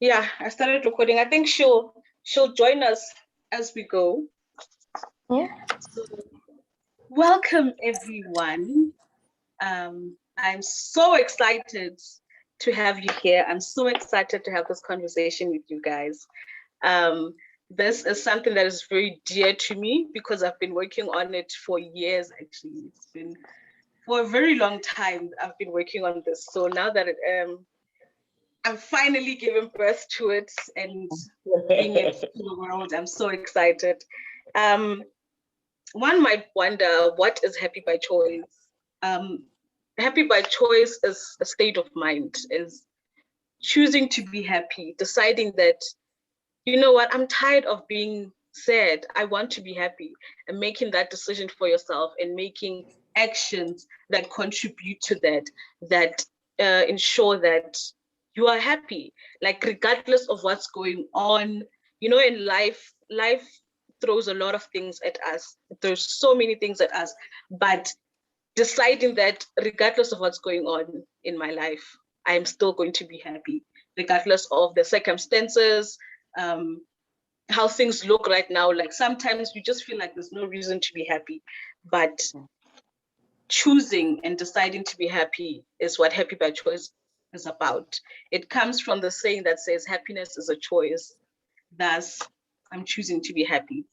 Yeah, I started recording. I think she'll join us as we go. Yeah. So, welcome everyone. I'm so excited to have you here. I'm so excited to have this conversation with you guys. This is something that is very dear to me because I've been working on it for years. Actually, it's been for a very long time. I've been working on this. So now that I'm finally giving birth to it and bringing it to the world, I'm so excited. One might wonder, what is happy by choice? Happy by choice is a state of mind, is choosing to be happy, deciding that, you know what, I'm tired of being sad. I want to be happy, and making that decision for yourself and making actions that contribute to that, that ensure that you are happy, like regardless of what's going on. You know, in life throws a lot of things at us. There's so many things at us, but deciding that regardless of what's going on in my life, I'm still going to be happy, regardless of the circumstances, um, how things look right now. Like sometimes you just feel like there's no reason to be happy, but choosing and deciding to be happy is what happy by choice is about. It comes from the saying that says happiness is a choice. Thus, I'm choosing to be happy.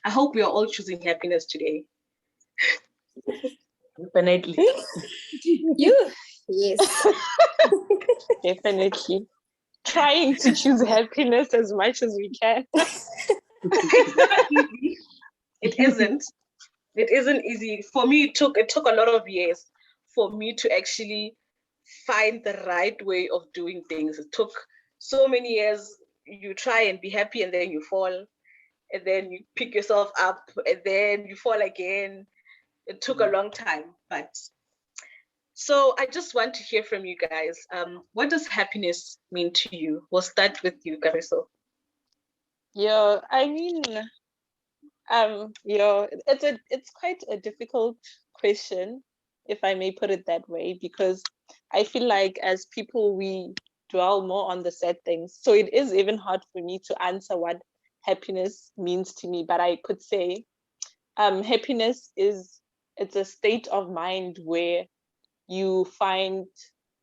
I hope we are all choosing happiness today. Definitely. You? Yes. Definitely. Trying to choose happiness as much as we can. It's not easy. It isn't. It isn't easy. For me, it took a lot of years for me to actually find the right way of doing things. It took so many years. You try and be happy and then you fall, and then you pick yourself up and then you fall again. It took a long time, but so I just want to hear from you guys. What does happiness mean to you? We'll start with you, Kariso. Yeah, I mean, it's quite a difficult question, if I may put it that way, because I feel like as people we dwell more on the sad things. So it is even hard for me to answer what happiness means to me. But I could say, happiness it's a state of mind where you find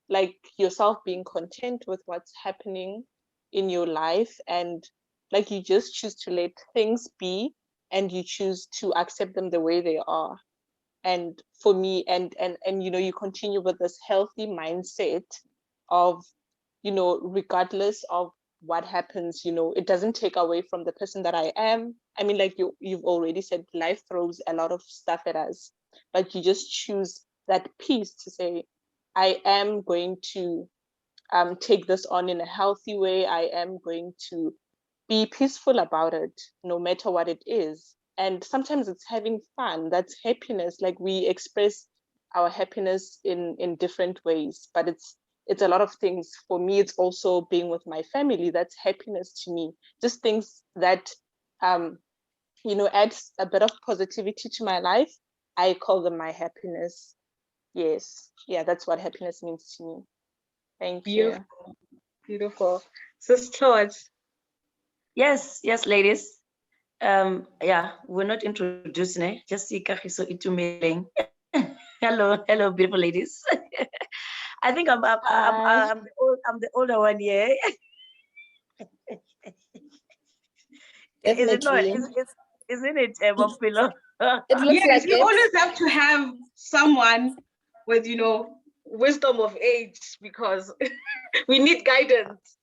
like yourself being content with what's happening in your life, and like you just choose to let things be, and you choose to accept them the way they are. And for me, and you continue with this healthy mindset of, regardless of what happens, it doesn't take away from the person that I am. I mean, like you've already said, life throws a lot of stuff at us, but you just choose that peace to say, I am going to take this on in a healthy way. I am going to be peaceful about it, no matter what it is. And sometimes it's having fun. That's happiness. Like we express our happiness in different ways, but it's a lot of things. For me, it's also being with my family. That's happiness to me. Just things that adds a bit of positivity to my life. I call them my happiness. Yes. Yeah, that's what happiness means to me. Thank Beautiful. you. Beautiful. Sister, Yes, ladies. Yeah, we're not introducing it. Just see Kahiso Itumeling. hello, beautiful ladies. I think I'm the older one here. Is it not? Isn't it, Mopilo? It looks yes, like you it. always have to have someone with, wisdom of age, because we need guidance.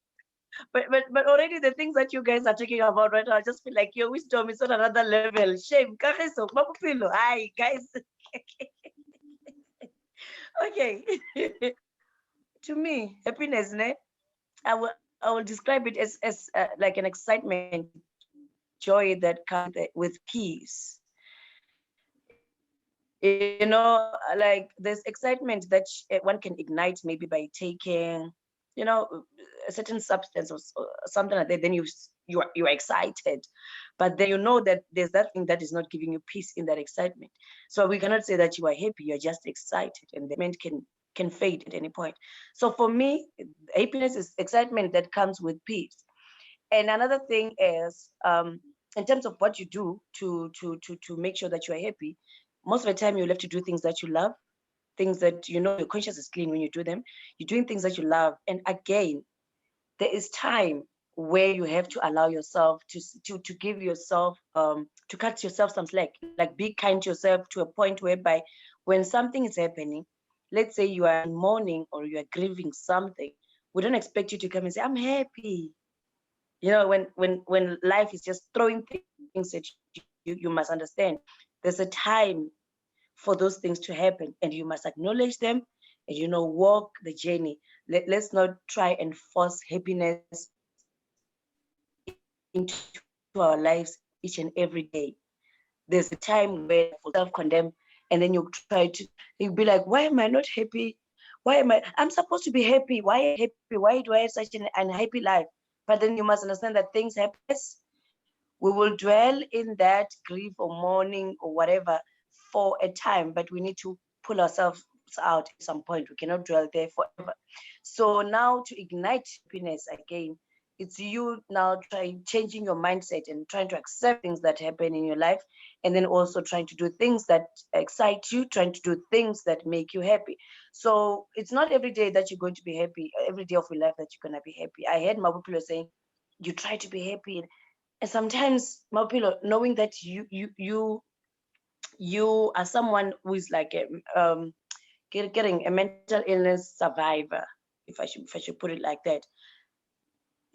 But already the things that you guys are talking about right now, I just feel like your wisdom is on another level. Shame. Kahiso, Mopilo. Hi, guys. Okay. To me, happiness, I will describe it as like an excitement, joy that comes with peace. Like there's excitement that one can ignite maybe by taking, a certain substance or something like that. Then you are excited, but then you know that there's that thing that is not giving you peace in that excitement. So we cannot say that you are happy. You're just excited, and the excitement can can fade at any point. So for me, happiness is excitement that comes with peace. And another thing is, in terms of what you do to make sure that you are happy, most of the time you'll have to do things that you love, things that you know your conscience is clean when you do them. You're doing things that you love. And again, there is time where you have to allow yourself to give yourself to cut yourself some slack, like be kind to yourself to a point whereby when something is happening, let's say you are in mourning or you are grieving something, we don't expect you to come and say, I'm happy. You know, when life is just throwing things at you, you must understand there's a time for those things to happen, and you must acknowledge them and, you know, walk the journey. Let's not try and force happiness into our lives each and every day. There's a time where you self-condemn, and then you'll be like, why am I not happy? I'm supposed to be happy. Why am I happy? Why do I have such an unhappy life? But then you must understand that things happen. We will dwell in that grief or mourning or whatever for a time, but we need to pull ourselves out at some point. We cannot dwell there forever. So now to ignite happiness again, it's you now changing your mindset and trying to accept things that happen in your life, and then also trying to do things that excite you, trying to do things that make you happy. So it's not every day that you're going to be happy, every day of your life that you're going to be happy. I heard Mabupilo saying, you try to be happy. And sometimes, Mabupilo, knowing that you are someone who is like getting a mental illness survivor, if I should put it like that,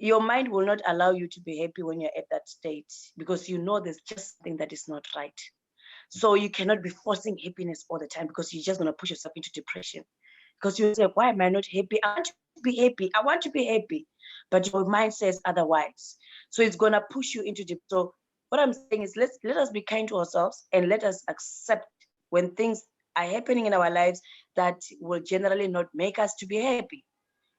your mind will not allow you to be happy when you're at that state, because you know there's just something that is not right. So you cannot be forcing happiness all the time, because you're just going to push yourself into depression. Because you say, why am I not happy? I want to be happy. I want to be happy. But your mind says otherwise. So it's going to push you into depression. So what I'm saying is, let us be kind to ourselves, and let us accept when things are happening in our lives that will generally not make us to be happy.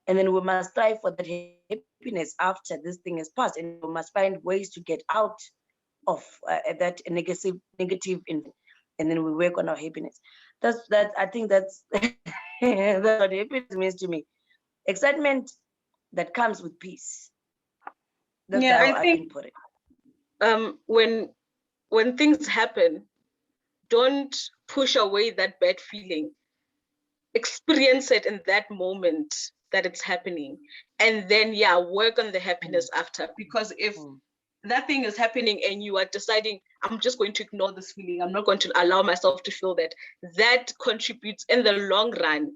And then we must strive for that happiness after this thing is passed, and we must find ways to get out of that negative, and then we work on our happiness. I think that's that's what happiness means to me. Excitement that comes with peace. That's how I can put it. When things happen, don't push away that bad feeling. Experience it in that moment that it's happening, and then work on the happiness after. Because if that thing is happening and you are deciding, I'm just going to ignore this feeling, I'm not going to allow myself to feel that contributes in the long run,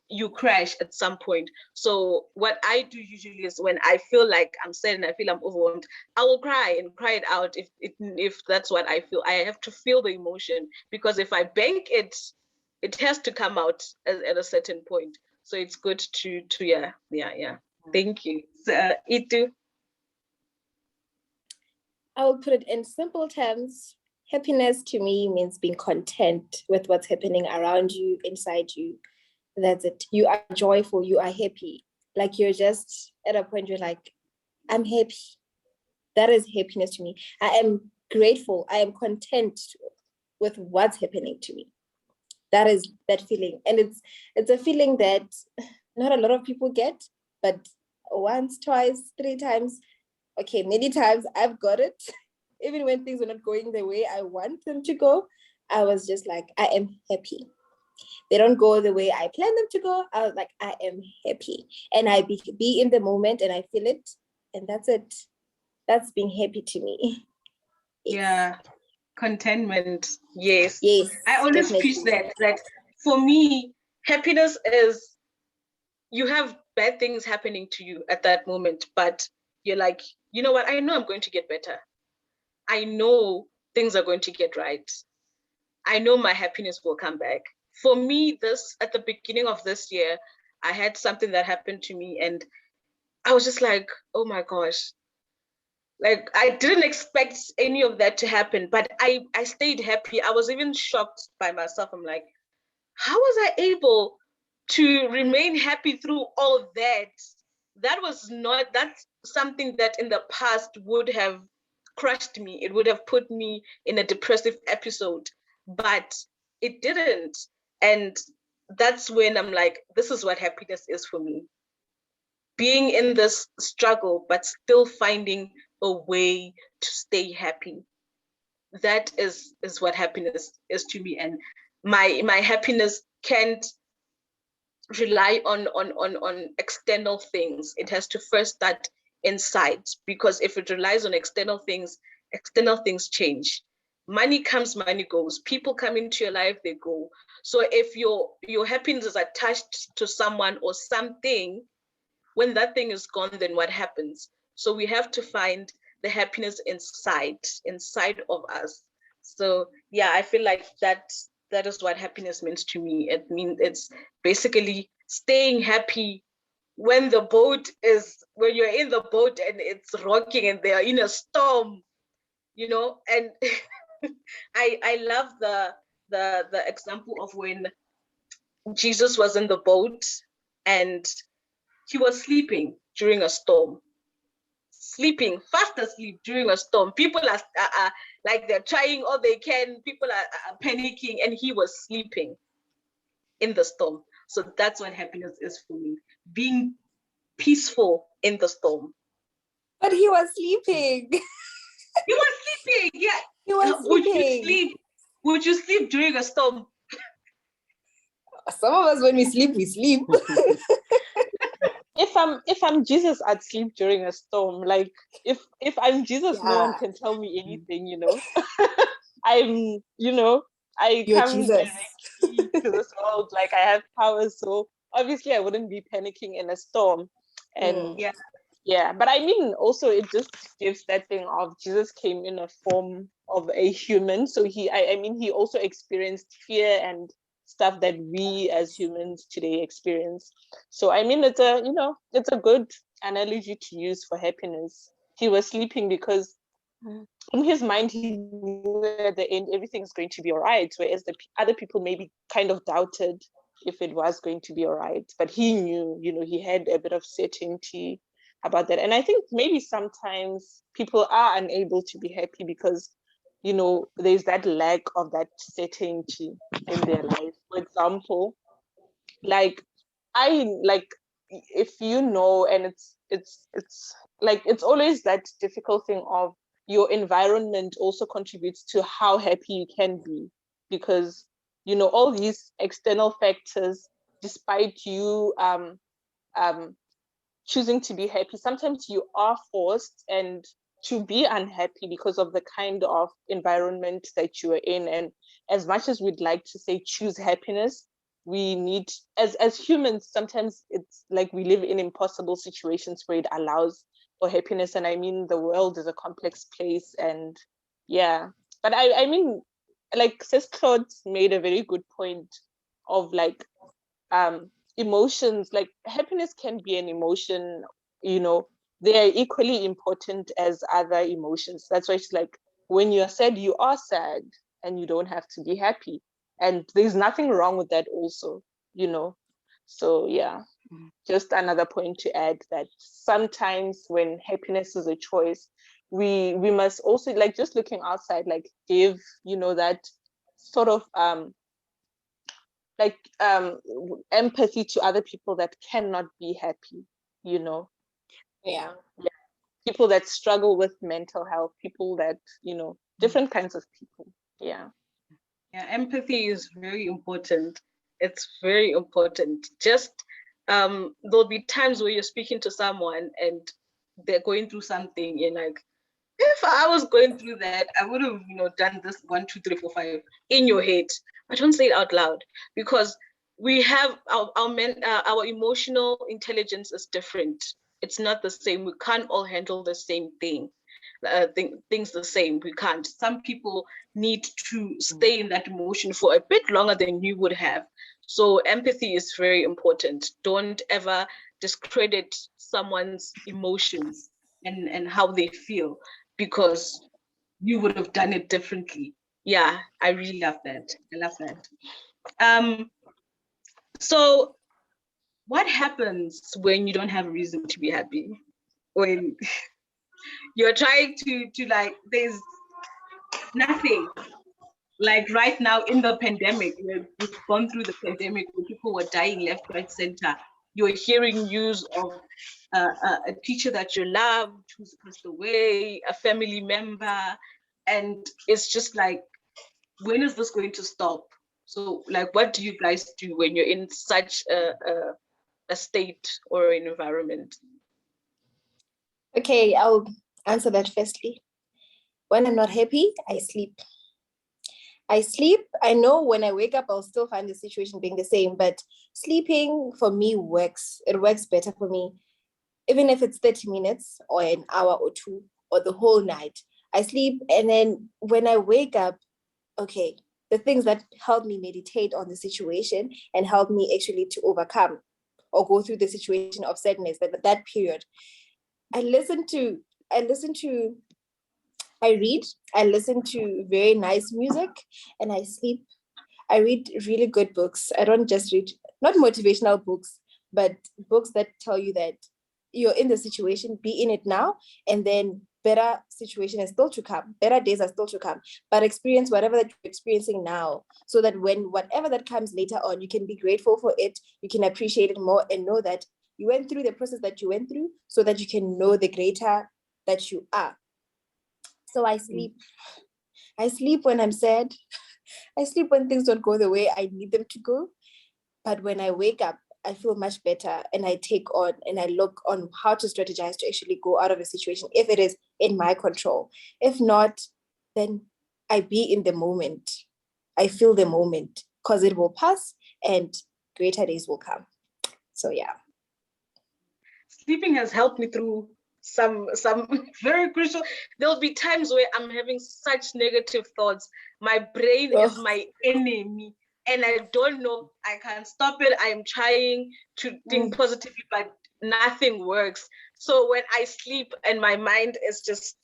you crash at some point. So what I do usually is, when I feel like I'm sad and I feel I'm overwhelmed, I will cry and cry it out. If that's what I feel, I have to feel the emotion, because if I bank it, it has to come out at a certain point. So it's good to Thank you. Itu? I will put it in simple terms. Happiness to me means being content with what's happening around you, inside you. That's it. You are joyful, you are happy. Like, you're just at a point where, like, I'm happy. That is happiness to me. I am grateful. I am content with what's happening to me. That is that feeling. And it's a feeling that not a lot of people get, but once, twice, three times, okay, many times I've got it. Even when things are not going the way I want them to go, I was just like, I am happy. They don't go the way I planned them to go. I was like, I am happy. And I be in the moment and I feel it. And that's it. That's being happy to me. Yes. Yeah. Contentment. Yes. Yes. I always preach that for me, happiness is, you have bad things happening to you at that moment, but you're like, you know what? I know I'm going to get better. I know things are going to get right. I know my happiness will come back. For me, at the beginning of this year, I had something that happened to me, and I was just like, oh my gosh. Like, I didn't expect any of that to happen, but I stayed happy. I was even shocked by myself. I'm like, how was I able to remain happy through all that? That's something that in the past would have crushed me. It would have put me in a depressive episode, but it didn't. And that's when I'm like, this is what happiness is for me. Being in this struggle, but still finding a way to stay happy. That is what happiness is to me. And my happiness can't rely on external things. It has to first start inside, because if it relies on external things change. Money comes, money goes. People come into your life, they go. So if your happiness is attached to someone or something, when that thing is gone, then what happens? So we have to find the happiness inside of us. So yeah, I feel like that is what happiness means to me. It means it's basically staying happy when you're in the boat and it's rocking and they are in a storm, and I love the example of when Jesus was in the boat and he was sleeping during a storm, fast asleep during a storm. People are like they're trying all they can. People are panicking, and he was sleeping in the storm. So that's what happiness is for me: being peaceful in the storm. But he was sleeping. He was sleeping. Yeah. He was sleeping. Would you sleep during a storm? Some of us, when we sleep, we sleep. If I'm Jesus, I'd sleep during a storm. Like if I'm Jesus, no one Yeah. can tell me anything, I'm, I You're come Jesus. directly to this world, like I have powers, so obviously I wouldn't be panicking in a storm. And yeah, but I mean, also it just gives that thing of Jesus came in a form of a human, so I mean he also experienced fear and stuff that we as humans today experience. So I mean, it's a good analogy to use for happiness. He was sleeping because in his mind he knew at the end everything's going to be all right, whereas the other people maybe kind of doubted if it was going to be all right, but he knew, he had a bit of certainty about that. And I think maybe sometimes people are unable to be happy because there's that lack of that certainty in their life. For example, like if and it's like it's always that difficult thing of your environment also contributes to how happy you can be, because all these external factors, despite you choosing to be happy, sometimes you are forced and to be unhappy because of the kind of environment that you are in. And as much as we'd like to say choose happiness, we need, as humans, sometimes it's like we live in impossible situations where it allows for happiness. And I mean, the world is a complex place, and yeah. But I mean, like Sis Claude made a very good point of like emotions. Like happiness can be an emotion, they are equally important as other emotions. That's why it's like when you're sad, you are sad, and you don't have to be happy, and there's nothing wrong with that also. So yeah, just another point to add, that sometimes when happiness is a choice, we must also, like, just looking outside, like give that sort of empathy to other people that cannot be happy. Yeah. People that struggle with mental health, people that different kinds of people. Yeah, Empathy is very important. It's very important. Just there'll be times where you're speaking to someone and they're going through something, you're like, if I was going through that, I would have, done this 1, 2, 3, 4, 5 in your head. I don't say it out loud, because we have our emotional intelligence is different. It's not the same. We can't all handle the same thing. Things the same. We can't. Some people need to stay in that emotion for a bit longer than you would have. So empathy is very important. Don't ever discredit someone's emotions and how they feel, because you would have done it differently. Yeah, I really love that. I love that. So what happens when you don't have a reason to be happy? When you're trying to like, there's nothing. like right now in the pandemic, we've gone through the pandemic where people were dying left, right, center. You're hearing news of a teacher that you loved who's passed away, a family member, and it's just like, when is this going to stop? So, like, what do you guys do when you're in such a state or an environment? Okay, I'll answer that firstly. When I'm not happy, I sleep. I know when I wake up, I'll still find the situation being the same, but sleeping for me works. It works better for me. Even if it's 30 minutes or an hour or two or the whole night, I sleep. And then when I wake up, okay, the things that help me meditate on the situation and help me actually to overcome or go through the situation of sadness, that period, I listen to, I read, I listen to very nice music, and I sleep. I read really good books. I don't just read, not motivational books, but books that tell you that you're in the situation, be in it now, and then better situation is still to come, better days are still to come, but experience whatever that you're experiencing now, so that when whatever that comes later on, you can be grateful for it, you can appreciate it more, and know that you went through the process that you went through so that you can know the greater that you are. So I sleep. I sleep when I'm sad. I sleep when things don't go the way I need them to go. But when I wake up, I feel much better, and I take on and I look on how to strategize to actually go out of a situation if it is in my control. If not, then I be in the moment. I feel the moment because it will pass and greater days will come. So yeah. Sleeping has helped me through some very crucial. There'll be times where I'm having such negative thoughts. My brain is my enemy, and I don't know, I can't stop it. I'm trying to think positively, but nothing works. So when I sleep and my mind is just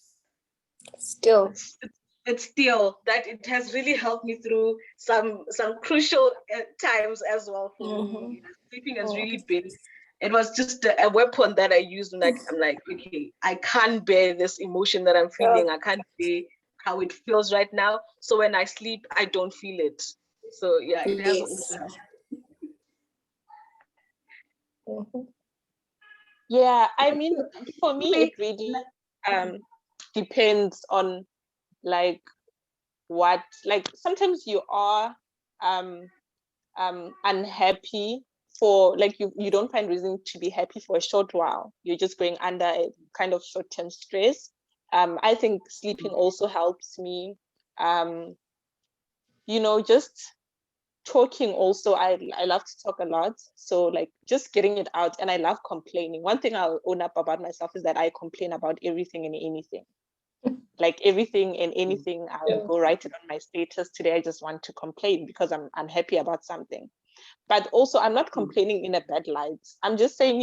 still, it's still, that it has really helped me through some crucial times as well for me. Sleeping has really been, it was just a weapon that I used, and I'm like, okay, I can't bear this emotion that I'm feeling. I can't bear how it feels right now. So when I sleep, I don't feel it. So yeah, it has also. Yeah, I mean, for me, it really depends on like what, like sometimes you are unhappy for, like, you don't find reason to be happy for a short while. You're just going under a kind of short-term stress. I think sleeping also helps me. Just talking also, I love to talk a lot, so like just getting it out. And I love complaining. One thing I'll own up about myself is that I complain about everything and anything. Like everything and anything, I'll go write it on my status. Today I just want to complain because I'm unhappy about something. But also, I'm not complaining in a bad light. I'm just saying,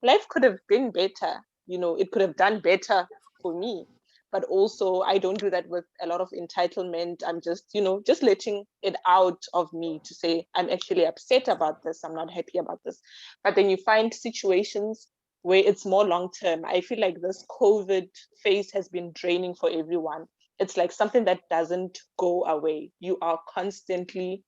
life could have been better. It could have done better for me. But also, I don't do that with a lot of entitlement. I'm just, just letting it out of me to say, I'm actually upset about this. I'm not happy about this. But then you find situations where it's more long term. I feel like this COVID phase has been draining for everyone. It's like something that doesn't go away. You are constantly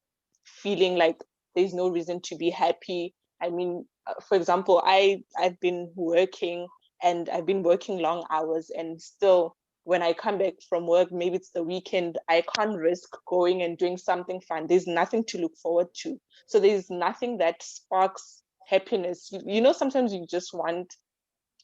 feeling like there's no reason to be happy. I mean, for example, I've been working, and I've been working long hours, and still when I come back from work, maybe it's the weekend, I can't risk going and doing something fun. There's nothing to look forward to. So there's nothing that sparks happiness. Sometimes you just want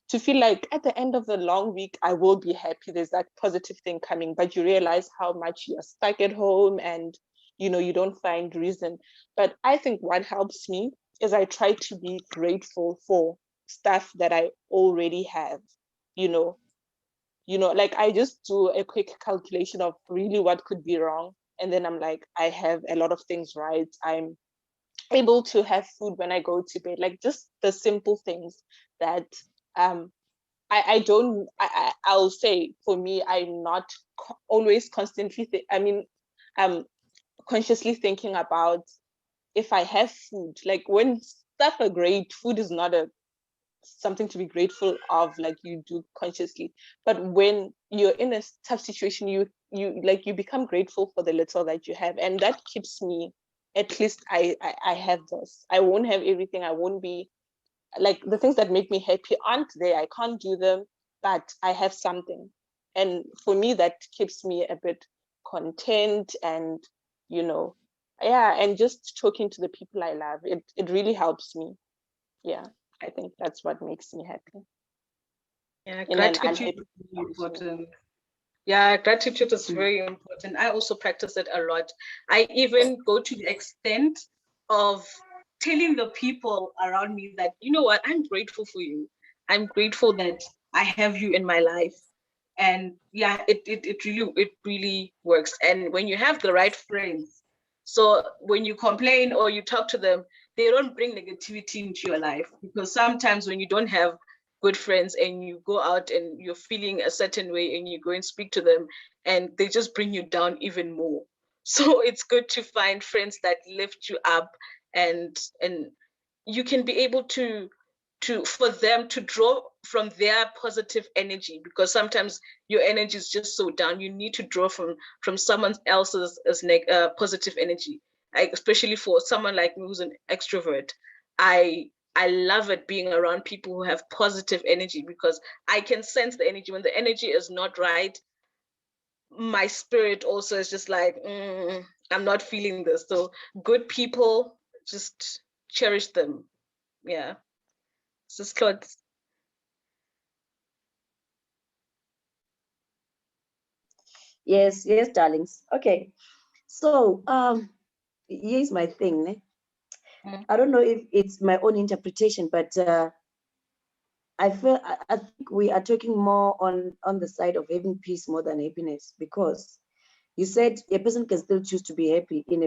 to feel like at the end of the long week, I will be happy. There's that positive thing coming, but you realize how much you're stuck at home, and you don't find reason. But I think what helps me is I try to be grateful for stuff that I already have. Like I just do a quick calculation of really what could be wrong, and then I'm like, I have a lot of things right. I'm able to have food when I go to bed, like just the simple things that I don't, I'll say for me, I'm not always constantly, consciously thinking about if I have food. Like when stuff are great, food is not a something to be grateful of, like you do consciously. But when you're in a tough situation, you become grateful for the little that you have, and that keeps me, at least I have this. I won't have everything. I won't be like, the things that make me happy aren't there. I can't do them, but I have something. And for me, that keeps me a bit content, and, yeah, and just talking to the people I love, it really helps me. Yeah, I think that's what makes me happy. Yeah, In an gratitude unhappy is really situation. important. Yeah, gratitude is very important. I also practice it a lot. I even go to the extent of telling the people around me that, you know what, I'm grateful for you. I'm grateful that I have you in my life. And yeah, it really works. And when you have the right friends, so when you complain or you talk to them, they don't bring negativity into your life, because sometimes when you don't have good friends and you go out and you're feeling a certain way and you go and speak to them, and they just bring you down even more. So it's good to find friends that lift you up, and you can be able to for them to draw from their positive energy, because sometimes your energy is just so down. You need to draw from someone else's positive energy. Especially for someone like me who's an extrovert, I love it being around people who have positive energy, because I can sense the energy. When the energy is not right, my spirit also is just like, I'm not feeling this. So good people, just cherish them. Yeah. It's just Claude. Yes, yes, darlings. Okay. So here's my thing. Ne? I don't know if it's my own interpretation, but I think we are talking more on the side of having peace more than happiness, because you said a person can still choose to be happy in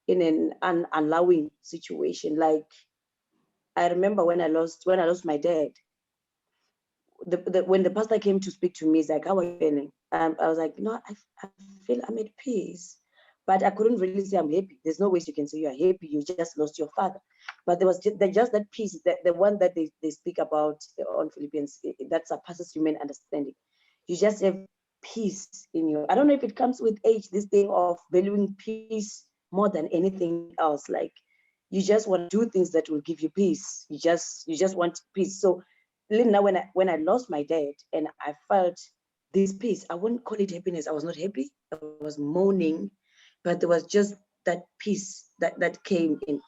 an unallowing situation. Like, I remember when I lost my dad, when the pastor came to speak to me, he's like, "How are you feeling?" I was like, I feel I'm at peace, but I couldn't really say I'm happy. There's no ways you can say you are happy. You just lost your father. But there was just that peace, that the one that they speak about on Philippians, that surpasses human understanding. You just have peace in you. I don't know if it comes with age, this thing of valuing peace more than anything else. Like, you just want to do things that will give you peace. You just want peace. So now, when I lost my dad and I felt this peace, I wouldn't call it happiness. I was not happy. I was mourning, but there was just that peace that came in.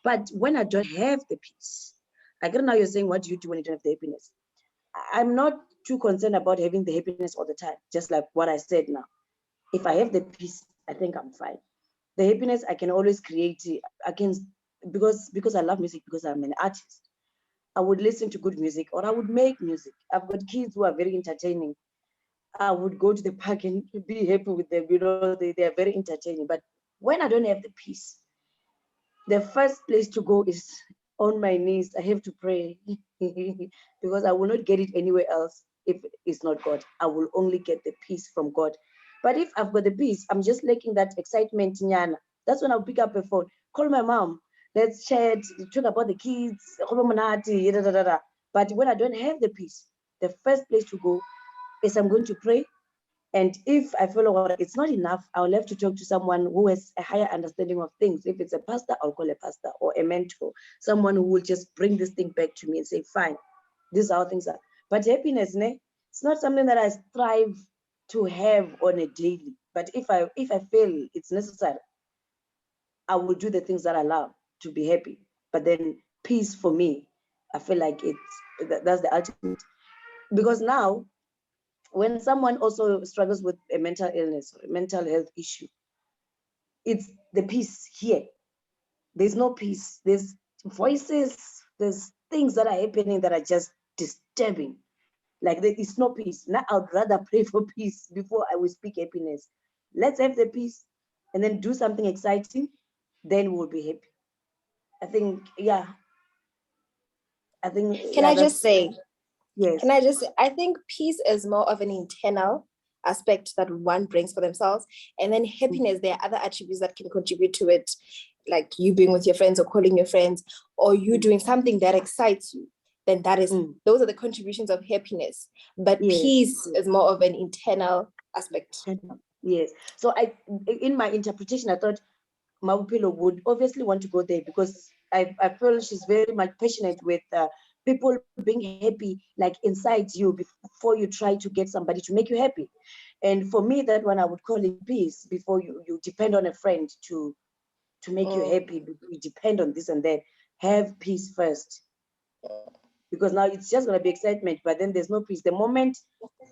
But when I don't have the peace, I get now you're saying, what do you do when you don't have the happiness? I'm not too concerned about having the happiness all the time, just like what I said now. If I have the peace, I think I'm fine. The happiness I can always create. I can, because I love music, because I'm an artist. I would listen to good music, or I would make music. I've got kids who are very entertaining. I would go to the park and be happy with them. They are very entertaining. But when I don't have the peace, the first place to go is on my knees. I have to pray because I will not get it anywhere else if it's not God. I will only get the peace from God. But if I've got the peace, I'm just lacking that excitement. Nyana. That's when I'll pick up a phone, call my mom, let's chat, talk about the kids. But when I don't have the peace, the first place to go is I'm going to pray. And if I feel it's not enough, I'll have to talk to someone who has a higher understanding of things. If it's a pastor, I'll call a pastor, or a mentor, someone who will just bring this thing back to me and say, fine, this is how things are. But happiness, it's not something that I strive to have on a daily. But if I feel it's necessary, I will do the things that I love to be happy. But then peace for me, I feel like that's the ultimate. Because now, when someone also struggles with a mental illness or a mental health issue, it's the peace here. There's no peace. There's voices, there's things that are happening that are just disturbing. Like, there is no peace. Now I'd rather pray for peace before I will speak happiness. Let's have the peace and then do something exciting, then we'll be happy. I think, yeah. Can I just say, yes. I think peace is more of an internal aspect that one brings for themselves. And then happiness, there are other attributes that can contribute to it, like you being with your friends or calling your friends, or you doing something that excites you. then that is, those are the contributions of happiness. But peace is more of an internal aspect. Yes. So in my interpretation, I thought Mabupilo would obviously want to go there because I feel she's very much passionate with people being happy, like inside you, before you try to get somebody to make you happy. And for me, that one, I would call it peace. Before you depend on a friend to make you happy, you depend on this and that. Have peace first. Because now it's just going to be excitement, but then there's no peace. The moment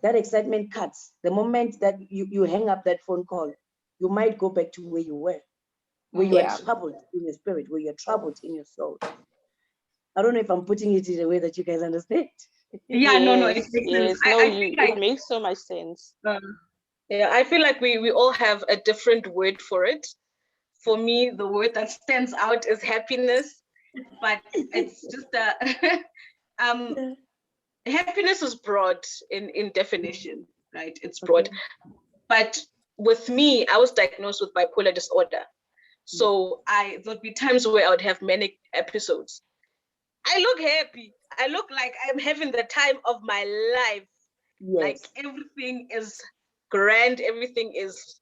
that excitement cuts, the moment that you hang up that phone call, you might go back to where you were, where you are troubled in your spirit, where you're troubled in your soul. I don't know if I'm putting it in a way that you guys understand. Yeah, yes, no, it makes sense. It makes so much sense. Yeah, I feel like we all have a different word for it. For me, the word that stands out is happiness, but it's just happiness is broad in definition, right? It's broad. But with me, I was diagnosed with bipolar disorder. So there'd be times where I would have manic episodes. I look happy. I look like I'm having the time of my life. Yes. Like everything is grand. Everything is.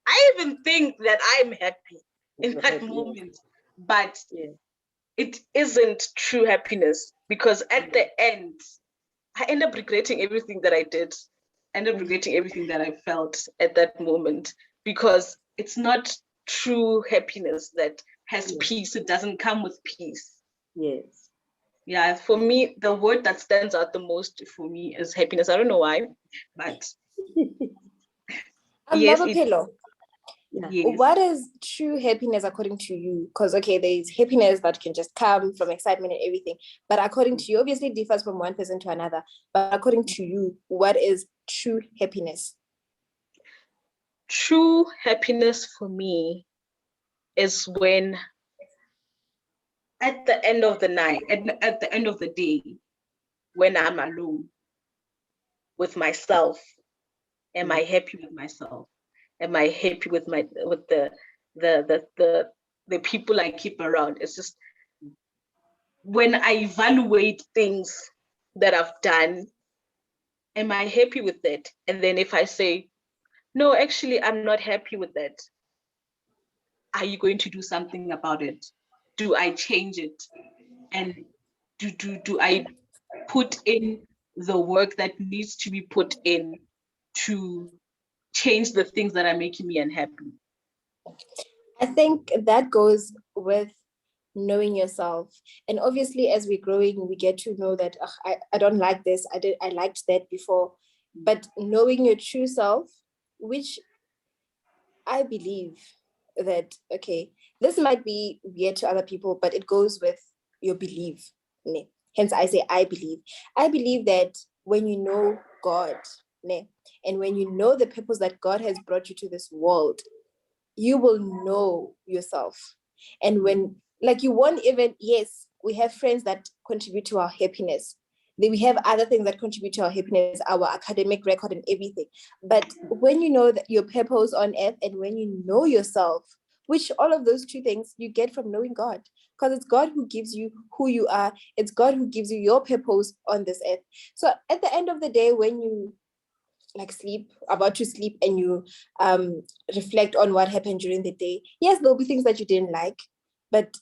I even think that I'm happy in that moment, but it isn't true happiness, because at the end, I end up regretting everything that I did. I end up regretting everything that I felt at that moment, because it's not true happiness that has peace. It doesn't come with peace. Yes. Yeah, for me, the word that stands out the most for me is happiness. I don't know why, but yes, yes. What is true happiness according to you? Because there's happiness that can just come from excitement and everything, but according to you, obviously it differs from one person to another. But according to you, what is true happiness? True happiness for me is when, at the end of the night, at the end of the day, when I'm alone with myself, am I happy with myself? Am I happy with the people I keep around? It's just when I evaluate things that I've done, am I happy with that? And then if I say, no, actually, I'm not happy with that, are you going to do something about it? Do I change it? And do I put in the work that needs to be put in to change the things that are making me unhappy? I think that goes with knowing yourself. And obviously, as we're growing, we get to know that I don't like this. I liked that before. But knowing your true self, which I believe that, this might be weird to other people, but it goes with your belief. Hence, I say I believe. I believe that when you know God, and when you know the purpose that God has brought you to this world, you will know yourself. And when, you won't even, yes, we have friends that contribute to our happiness. We have other things that contribute to our happiness, our academic record and everything. But when you know that your purpose on earth, and when you know yourself, which all of those two things you get from knowing God, because it's God who gives you who you are. It's God who gives you your purpose on this earth. So at the end of the day, when you about to sleep, and you reflect on what happened during the day, yes, there'll be things that you didn't like, but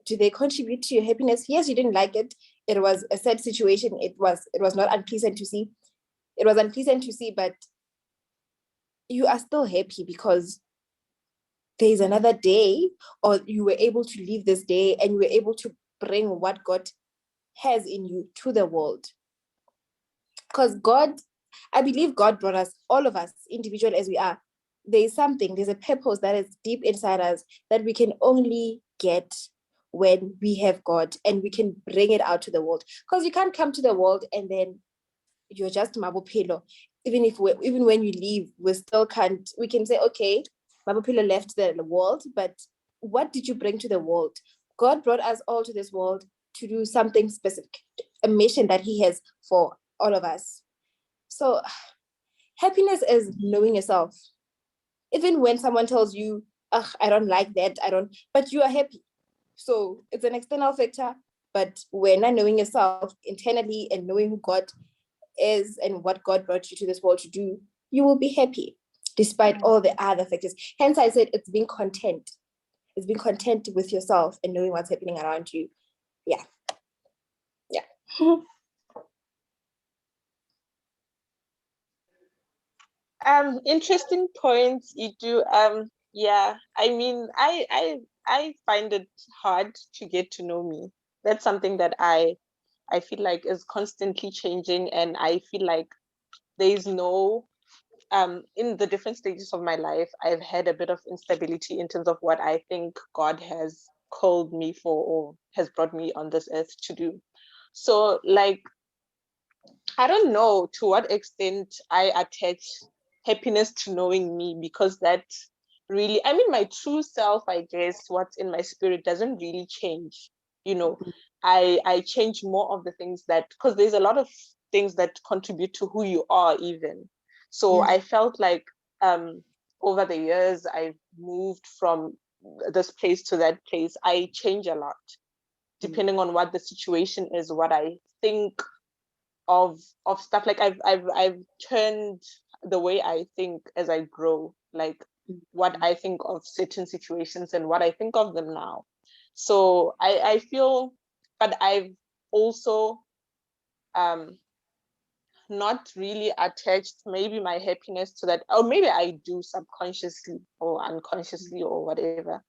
do they contribute to your happiness? Yes, you didn't like it. It was a sad situation. It was not unpleasant to see. It was unpleasant to see, but you are still happy because there's another day, or you were able to live this day, and you were able to bring what God has in you to the world. Because I believe God brought us, all of us, individual as we are. There's a purpose that is deep inside us that we can only get when we have God, and we can bring it out to the world. Because you can't come to the world and then you're just Mabopelo. Even when you leave, we can say, okay, Mabopelo left the world, but what did you bring to the world? God brought us all to this world to do something specific, a mission that he has for all of us. So happiness is knowing yourself. Even when someone tells you, I don't like that, but you are happy. So it's an external factor, But when not knowing yourself internally and knowing who God is and what God brought you to this world to do, you will be happy despite all the other factors. Hence, I said it's being content. It's being content with yourself and knowing what's happening around you. Yeah. Yeah. Interesting points, Itu. Yeah, I mean, I find it hard to get to know me. That's something that I feel like is constantly changing, and I feel like there is no in the different stages of my life, I've had a bit of instability in terms of what I think God has called me for or has brought me on this earth to do. So, like, I don't know to what extent I attach happiness to knowing me, because that really, I mean, my true self, I guess, what's in my spirit doesn't really change. You know, I change more of the things that, because there's a lot of things that contribute to who you are, even. So Yes. I felt like over the years, I've moved from this place to that place. I change a lot depending on what the situation is, what I think of stuff. Like I've turned the way I think as I grow, like what I think of certain situations and what I think of them now. So I feel, but I've also not really attached maybe my happiness to that, or maybe I do subconsciously or unconsciously or whatever.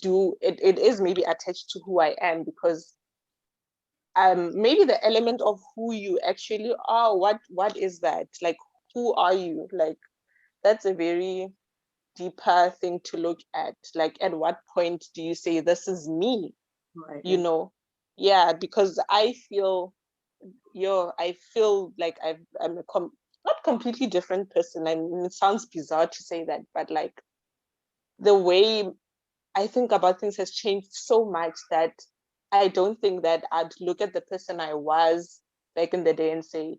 Do it is maybe attached to who I am, because maybe the element of who you actually are, what is that, like, who are you, like, that's a very deeper thing to look at. Like, at what point do you say this is me? Right, You yeah. know, yeah, because I feel, I feel like I'm a not completely different person. I mean, it sounds bizarre to say that, but like the way I think about things has changed so much that I don't think that I'd look at the person I was back in the day and say,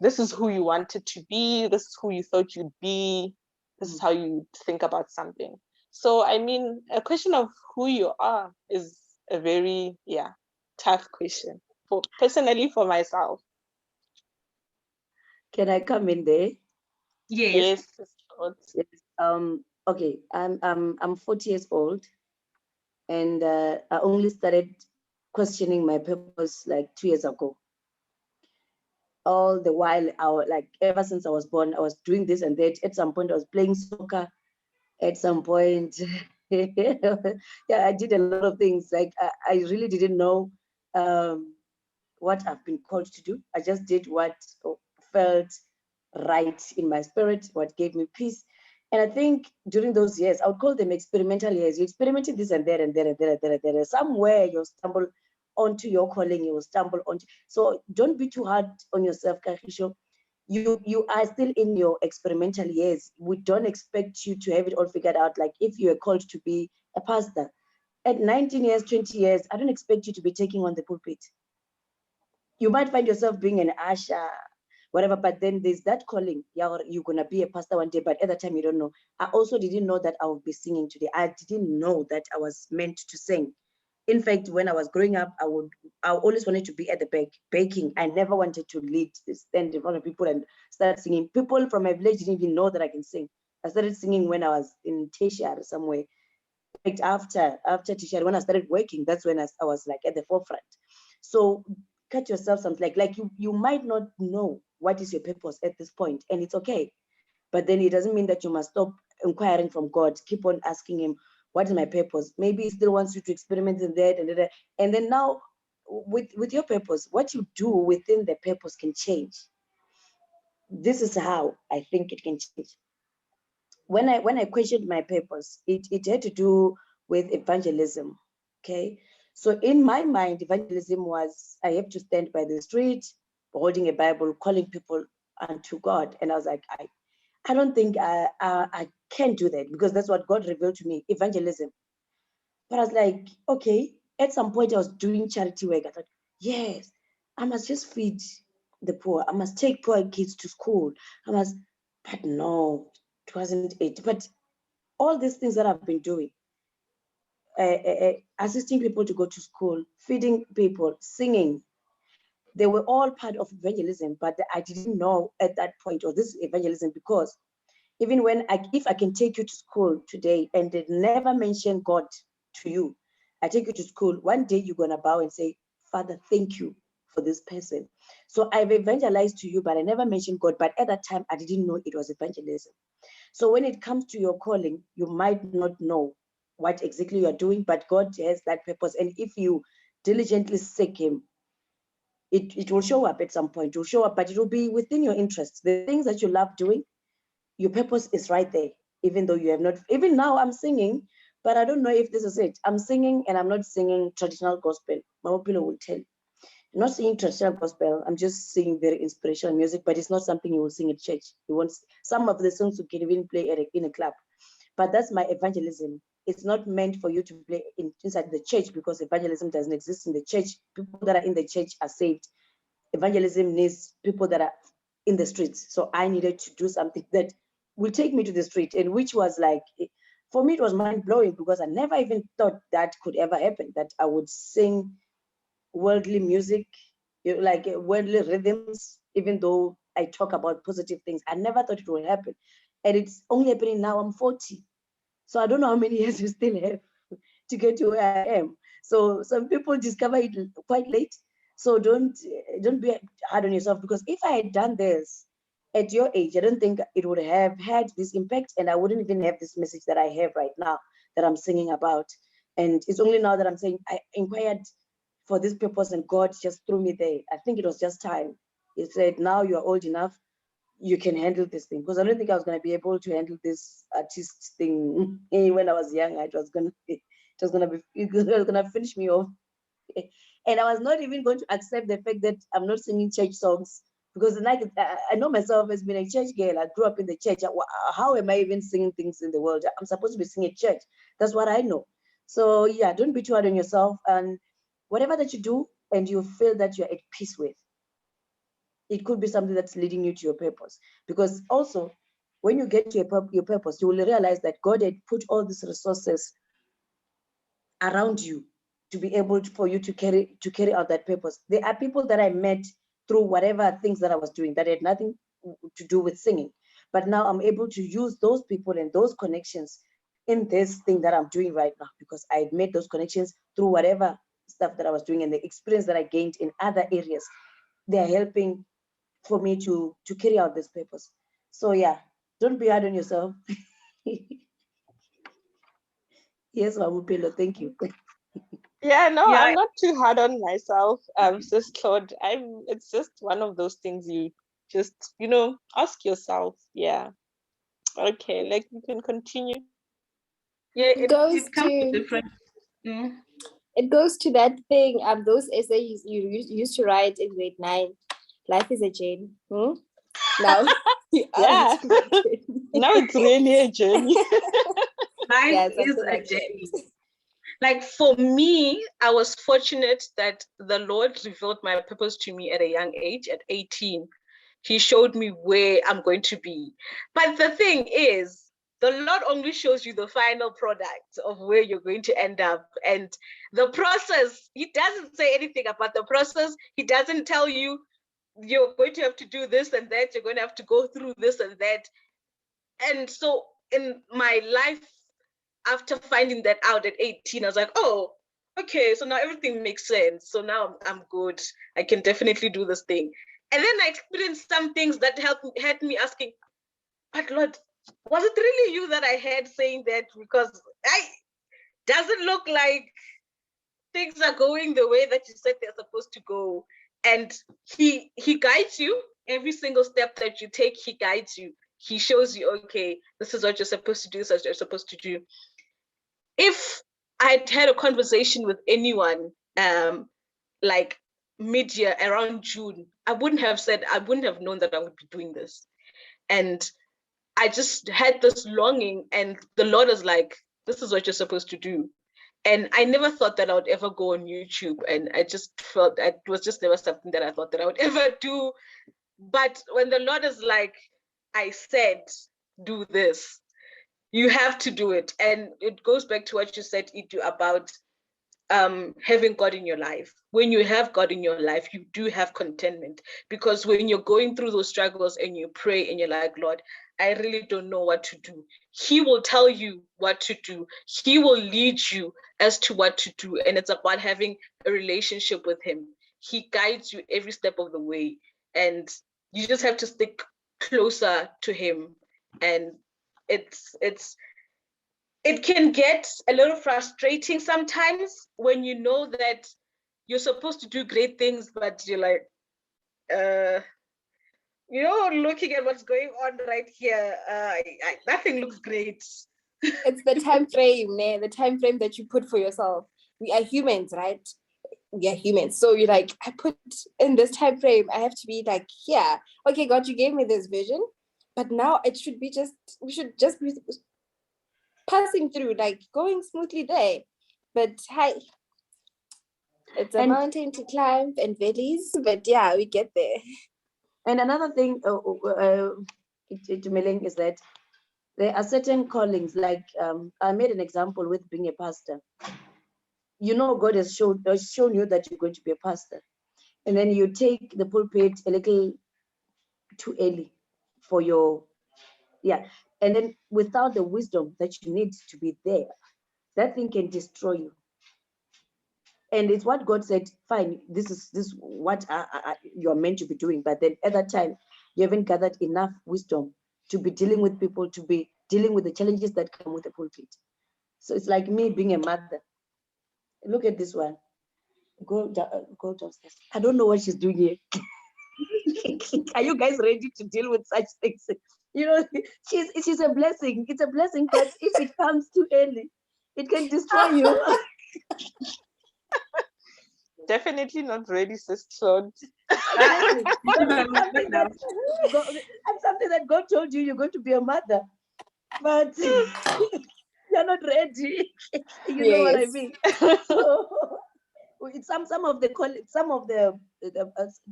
this is who you wanted to be, this is who you thought you'd be, this is how you think about something. So, I mean, a question of who you are is a very, tough question for personally for myself. Can I come in there? Yes. Yes. Yes. Okay. I'm 40 years old, and I only started questioning my purpose like 2 years ago. All the while, like ever since I was born, I was doing this and that. At some point, I was playing soccer. At some point, yeah, I did a lot of things. Like I really didn't know what I've been called to do. I just did what felt right in my spirit, what gave me peace. And I think during those years, I would call them experimental years. You experimented this and that and there and there and there and there. Somewhere you'll stumble onto your calling, you will stumble onto. So don't be too hard on yourself, Kahisho. You are still in your experimental years. We don't expect you to have it all figured out. Like if you are called to be a pastor at 19 years, 20 years, I don't expect you to be taking on the pulpit. You might find yourself being an usher, whatever, but then there's that calling. Yeah, you're gonna be a pastor one day, but at the time you don't know. I also didn't know that I would be singing today. I didn't know that I was meant to sing. In fact, when I was growing up, I always wanted to be at the baking. I never wanted to stand in front of people and start singing. People from my village didn't even know that I can sing. I started singing when I was in tertiary somewhere. In fact, after tertiary, when I started working, that's when I was like at the forefront. So cut yourself some slack. Like you might not know what is your purpose at this point, and it's okay. But then it doesn't mean that you must stop inquiring from God. Keep on asking him, what is my purpose? Maybe he still wants you to experiment in that and that. And then now with your purpose, what you do within the purpose can change. This is how I think it can change. When I questioned my purpose, it had to do with evangelism. Okay. So in my mind, evangelism was I have to stand by the street, holding a Bible, calling people unto God. And I was like, I don't think I can do that, because that's what God revealed to me, evangelism. But I was like, okay, at some point I was doing charity work. I thought, yes, I must just feed the poor. I must take poor kids to school. But no, it wasn't it. But all these things that I've been doing, I assisting people to go to school, feeding people, singing. They were all part of evangelism, but I didn't know at that point, or this is evangelism, because even when if I can take you to school today and they never mention God to you, I take you to school, one day you're gonna bow and say, Father, thank you for this person. So I've evangelized to you, but I never mentioned God. But at that time, I didn't know it was evangelism. So when it comes to your calling, you might not know what exactly you are doing, but God has that purpose. And if you diligently seek Him, it will show up at some point. It will show up, but it will be within your interests. The things that you love doing, your purpose is right there, even though you have not. Even now, I'm singing, but I don't know if this is it. I'm singing, and I'm not singing traditional gospel. Mama Pilo will tell you. I'm not singing traditional gospel. I'm just singing very inspirational music, but it's not something you will sing at church. You want some of the songs you can even play in a club. But that's my evangelism. It's not meant for you to play inside the church, because evangelism doesn't exist in the church. People that are in the church are saved. Evangelism needs people that are in the streets. So I needed to do something that will take me to the street, and which was like, for me, it was mind blowing, because I never even thought that could ever happen, that I would sing worldly music, like worldly rhythms, even though I talk about positive things. I never thought it would happen. And it's only happening now. I'm 40. So I don't know how many years you still have to get to where I am. So some people discover it quite late. So don't be hard on yourself, because if I had done this at your age, I don't think it would have had this impact, and I wouldn't even have this message that I have right now that I'm singing about. And it's only now that I'm saying I inquired for this purpose, and God just threw me there. I think it was just time. He said, now you're old enough, you can handle this thing. Because I don't think I was going to be able to handle this artist thing when I was young. It was going to finish me off. And I was not even going to accept the fact that I'm not singing church songs, because like I know myself as being a church girl. I grew up in the church. How am I even singing things in the world? I'm supposed to be singing church. That's what I know. So yeah, don't be too hard on yourself. And whatever that you do and you feel that you're at peace with, it could be something that's leading you to your purpose. Because also, when you get to your purpose, you will realize that God had put all these resources around you to be able for you to carry out that purpose. There are people that I met through whatever things that I was doing that had nothing to do with singing. But now I'm able to use those people and those connections in this thing that I'm doing right now, because I had made those connections through whatever stuff that I was doing, and the experience that I gained in other areas. They are helping for me to carry out this purpose. So yeah, don't be hard on yourself. Yes, Mamupelo, thank you. Yeah, no, Yeah. I'm not too hard on myself, Sis Claude. It's just one of those things you just, ask yourself. Yeah. Okay, like you can continue. Yeah, It goes it comes to to different. Mm. it goes to that thing, those essays you used to write in grade 9. Life is a journey. Now you are Yeah. writing a journey. Now it's really a journey. Life Yeah, is something a like journey. that. Like for me, I was fortunate that the Lord revealed my purpose to me at a young age, at 18. He showed me where I'm going to be. But the thing is, the Lord only shows you the final product of where you're going to end up. And the process, He doesn't say anything about the process. He doesn't tell you you're going to have to do this and that, you're going to have to go through this and that. And so in my life, after finding that out at 18, I was like, oh, okay, so now everything makes sense. So now I'm good. I can definitely do this thing. And then I experienced some things that had me asking, but Lord, was it really you that I had saying that? Because I doesn't look like things are going the way that you said they're supposed to go. And he guides you every single step that you take. He guides you. He shows you, okay, this is what you're supposed to do. This is what you're supposed to do. If I'd had a conversation with anyone, like mid-year around June, I wouldn't have known that I would be doing this. And I just had this longing, and the Lord was like, this is what you're supposed to do. And I never thought that I would ever go on YouTube. And I just felt it was just never something that I thought that I would ever do. But when the Lord is like, I said, do this, you have to do it. And it goes back to what you said, Itu, about having God in your life. When you have God in your life, you do have contentment, because when you're going through those struggles and you pray and you're like, Lord, I really don't know what to do, He will tell you what to do. He will lead you as to what to do. And it's about having a relationship with Him. He guides you every step of the way, and you just have to stick closer to Him. And it can get a little frustrating sometimes when you know that you're supposed to do great things, but you're like, looking at what's going on right here, nothing looks great. It's the time frame, man, the time frame that you put for yourself. We are humans, right? We are humans. So you're like, I put in this time frame, I have to be like, yeah, okay, God, you gave me this vision, but now it should be we should just be passing through, like going smoothly there. But hi, it's a mountain to climb and valleys, but yeah, we get there. And another thing, Tumeleng, is that there are certain callings, like I made an example with being a pastor. You know, God has shown you that you're going to be a pastor, and then you take the pulpit a little too early for your, and then without the wisdom that you need to be there, that thing can destroy you. And it's what God said, fine, this is what you're meant to be doing. But then at that time, you haven't gathered enough wisdom to be dealing with people, to be dealing with the challenges that come with the pulpit. So it's like me being a mother. Look at this one. Go downstairs. I don't know what she's doing here. Are you guys ready to deal with such things? You know, she's a blessing. It's a blessing, but if it comes too early, it can destroy you. Definitely not ready, sis Claude. Something that God told you you're going to be a mother, but you're not ready. You know what I mean? So,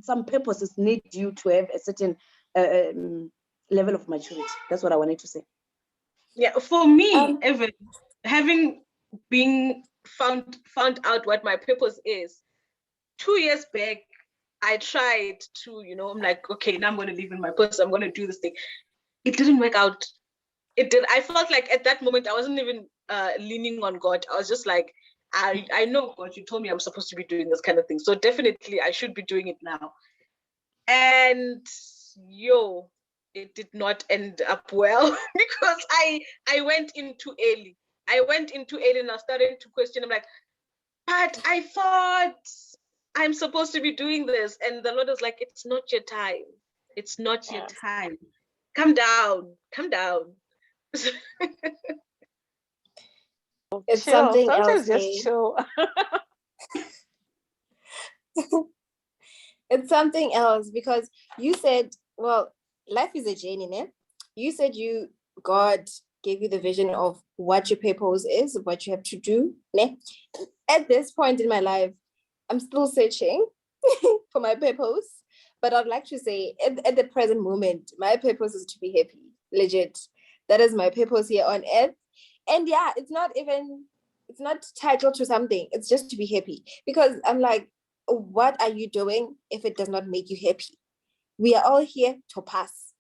some purposes need you to have a certain level of maturity. That's what I wanted to say. Yeah, for me, Evan, having been found out what my purpose is, 2 years back, I tried to, I'm like, okay, now I'm going to live in my purpose. I'm going to do this thing. It didn't work out. It did. I felt like at that moment, I wasn't even leaning on God. I was just like, I know, God, you told me I'm supposed to be doing this kind of thing. So definitely I should be doing it now. And it did not end up well because I went in too early. And I started to question. I'm like, but I thought I'm supposed to be doing this. And the Lord was like, it's not your time. It's not your time. Come down. It's chill. Something Sometimes else. Just chill. It's something else, because you said, well, life is a journey, ne? You said God gave you the vision of what your purpose is, what you have to do, ne? At this point in my life, I'm still searching for my purpose, but I'd like to say at the present moment, my purpose is to be happy, legit. That is my purpose here on earth. And yeah, it's not titled to something. It's just to be happy, because I'm like, what are you doing if it does not make you happy? We are all here to pass.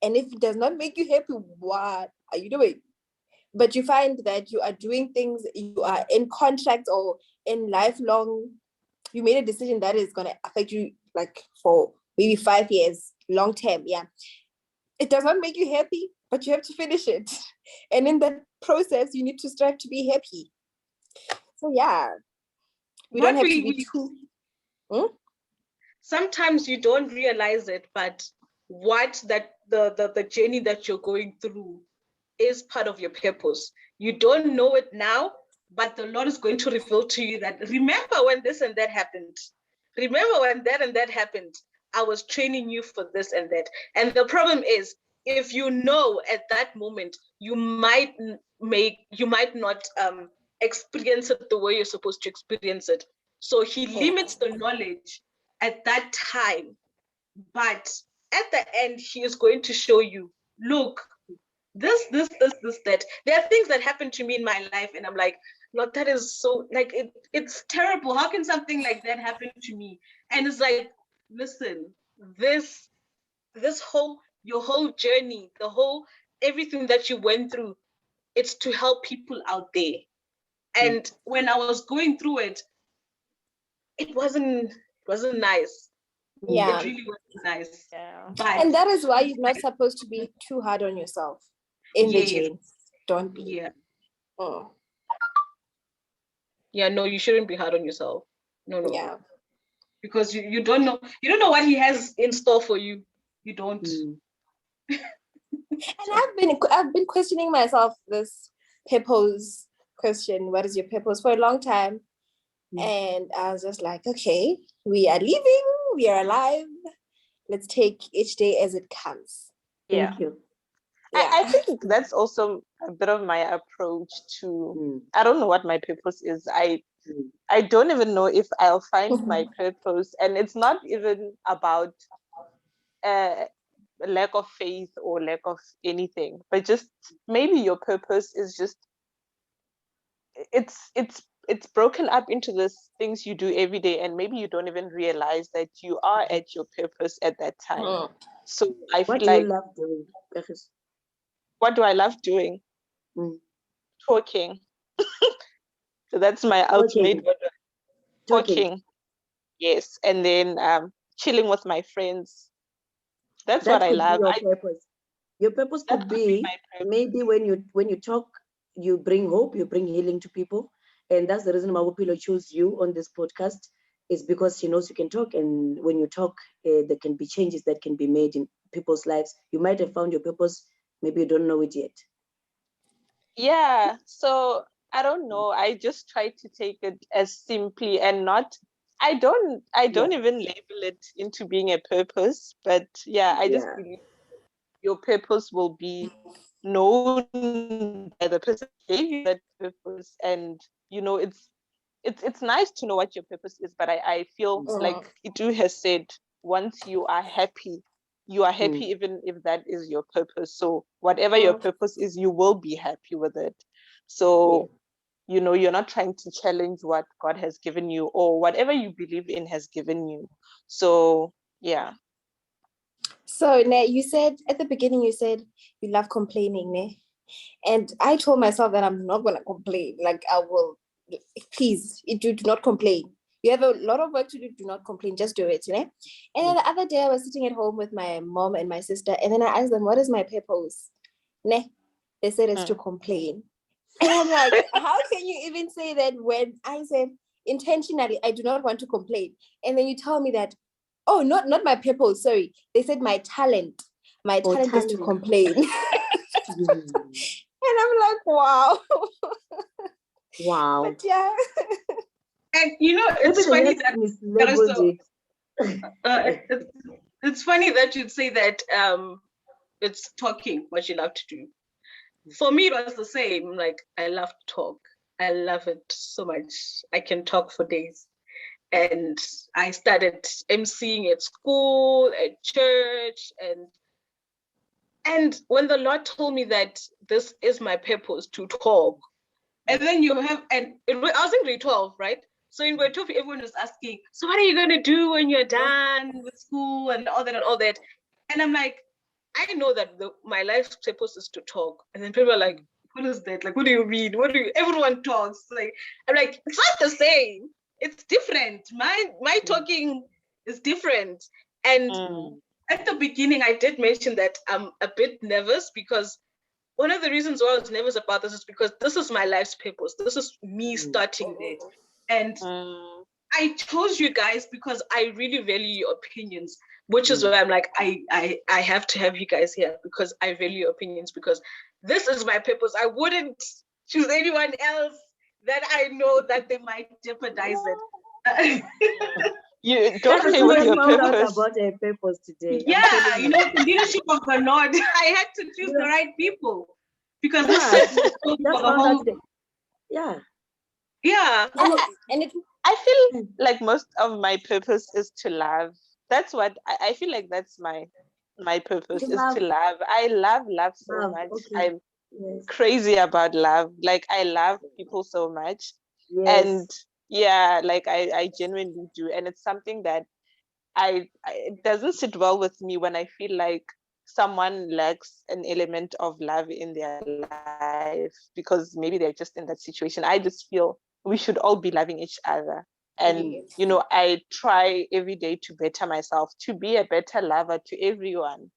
And if it does not make you happy, what are you doing? But you find that you are doing things, you are in contracts or in lifelong, you made a decision that is going to affect you like for maybe 5 years, long term. Yeah. It does not make you happy, but you have to finish it. And in that process, you need to strive to be happy. So yeah, we don't have to be too... Sometimes you don't realize it, but the journey that you're going through is part of your purpose. You don't know it now, but the Lord is going to reveal to you that, remember when this and that happened. Remember when that and that happened. I was training you for this and that. And the problem is, if you know at that moment, you might not experience it the way you're supposed to experience it. So He limits the knowledge at that time, but at the end, He is going to show you, look, this, that. There are things that happen to me in my life, and I'm like, Lord, that is so, like, it's terrible. How can something like that happen to me? And it's like, listen, this your whole journey, everything that you went through, it's to help people out there. And when I was going through it, it wasn't nice. Yeah. It really wasn't nice. Yeah. But And that is why you're not supposed to be too hard on yourself in the yes, journey. Don't be. yeah. Oh, Yeah, no, you shouldn't be hard on yourself. No. yeah. Because you don't know what he has in store for you. You don't. And I've been questioning myself this purpose question. What is your purpose for a long time? And I was just like, okay, we are living, we are alive. Let's take each day as it comes. Yeah. Thank you. Yeah. I think that's also a bit of my approach to, I don't know what my purpose is. I don't even know if I'll find my purpose. And it's not even about lack of faith or lack of anything, but just maybe your purpose is just, it's broken up into these things you do every day, and maybe you don't even realize that you are at your purpose at that time. So I feel What do like, you love doing, Beatrice? what do I love doing? Talking. So that's my ultimate talking. Yes. And then chilling with my friends. That's what I That could be love. your purpose. Your purpose That could could be be my purpose. maybe when you talk, you bring hope, you bring healing to people. And that's the reason why Wupilo chose you on this podcast, is because she knows you can talk. And when you talk, there can be changes that can be made in people's lives. You might have found your purpose, maybe you don't know it yet. Yeah. So I don't know. I just try to take it as simply and not, I don't even label it into being a purpose, but yeah, I just believe your purpose will be known by the person who gave you that purpose. And it's nice to know what your purpose is, but I feel like Itu has said, once you are happy even if that is your purpose. So whatever your purpose is, you will be happy with it. So you're not trying to challenge what God has given you, or whatever you believe in has given you. So yeah. So Ne, you said at the beginning, you said you love complaining, Ne? And I told myself that I'm not gonna complain. Like, I will, please, do not complain. You have a lot of work to do. Do not complain. Just do it, And then the other day, I was sitting at home with my mom and my sister, and then I asked them, "What is my purpose?" Ne? They said it's to complain. And I'm like, how can you even say that when I said intentionally I do not want to complain, and then you tell me that, oh, not my purpose. Sorry, they said my talent. My talent is to complain. And I'm like, wow. Wow. But yeah. And it's funny that it's funny that you'd say that it's talking what you love to do. For me, it was the same. Like, I love to talk. I love it so much. I can talk for days. And I started emceeing at school, at church, and when the Lord told me that this is my purpose, to talk, and then I was in grade 12, right? So in grade 12, everyone was asking, so what are you going to do when you're done with school and all that and all that? And I'm like, I know that my life's purpose is to talk. And then people are like, what is that? Like, what do you mean? Everyone talks. Like, I'm like, it's not the same. It's different. My talking is different. And at the beginning, I did mention that I'm a bit nervous, because one of the reasons why I was nervous about this is because this is my life's purpose. This is me starting there. And I chose you guys because I really value your opinions, which is why I'm like, I have to have you guys here, because I value your opinions, because this is my purpose. I wouldn't choose anyone else that I know that they might jeopardize it. You don't play with your purpose. About a purpose today. Yeah, the leadership of the Lord. I had to choose the right people, because this is for the whole. Yeah. And I feel like most of my purpose is to love. That's what I feel like. That's my purpose, is to love. I love so much. Okay. crazy about love. Like I love people so much. Yes. And yeah, like I genuinely do. And it's something that it doesn't sit well with me when I feel like someone lacks an element of love in their life because maybe they're just in that situation. I just feel we should all be loving each other. And, Yes. you know, I try every day to better myself, to be a better lover to everyone.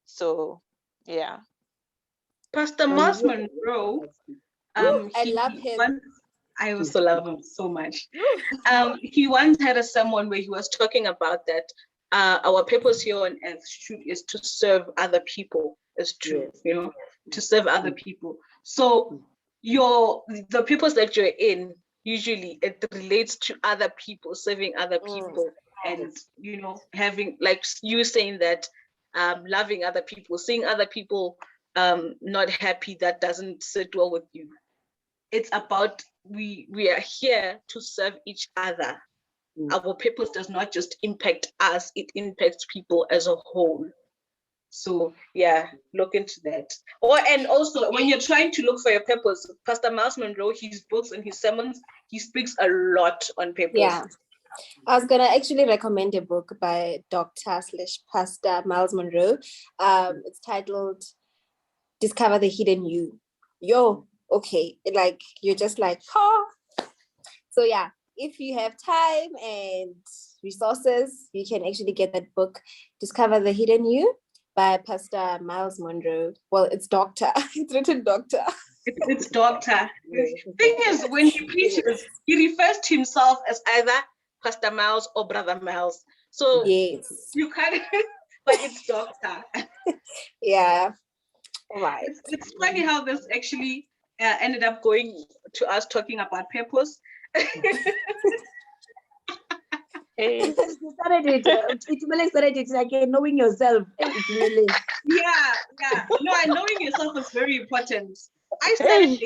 So, yeah. Pastor Mossman, bro. I love him. I also love him so much. He once had a sermon where he was talking about that our purpose here on earth is to serve other people. It's true, you know, to serve other people. So the purpose that you're in, usually it relates to other people, serving other people, and you know, having like you saying that loving other people, seeing other people not happy, that doesn't sit well with you. It's about we are here to serve each other. Our purpose does not just impact us, it impacts people as a whole. So yeah, look into that. And also when you're trying to look for your purpose, Pastor Miles Monroe, his books and his sermons, he speaks a lot on purpose. Yeah. I was gonna actually recommend a book by Dr./Pastor Miles Monroe. It's titled Discover the Hidden You. Okay, like you're just like, oh. So yeah, if you have time and resources, you can actually get that book, Discover the Hidden You by Pastor Miles Monroe. Well, it's doctor. It's written doctor. It's doctor. The thing is, when he preaches, he refers to himself as either Pastor Miles or Brother Miles. So yes, you can't, but it's doctor. Yeah. Right. It's funny how this actually ended up going to us talking about purpose. You started it like knowing yourself. Yeah. No, knowing yourself is very important. I started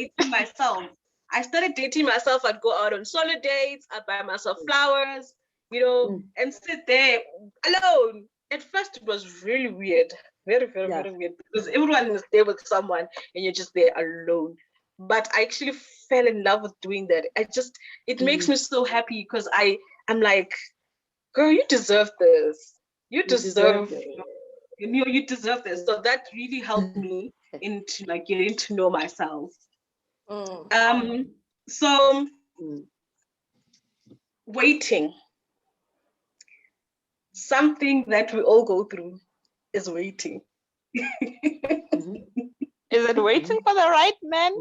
dating myself. I'd go out on solo dates. I'd buy myself flowers, you know, and sit there alone. At first, it was really weird. Very, very, very weird. Because everyone is there with someone and you're just there alone. But I actually fell in love with doing that. It makes me so happy because I'm like, girl, you deserve this. You deserve this. So that really helped me into like getting to know myself. So waiting. Something that we all go through is waiting. Is it waiting for the right man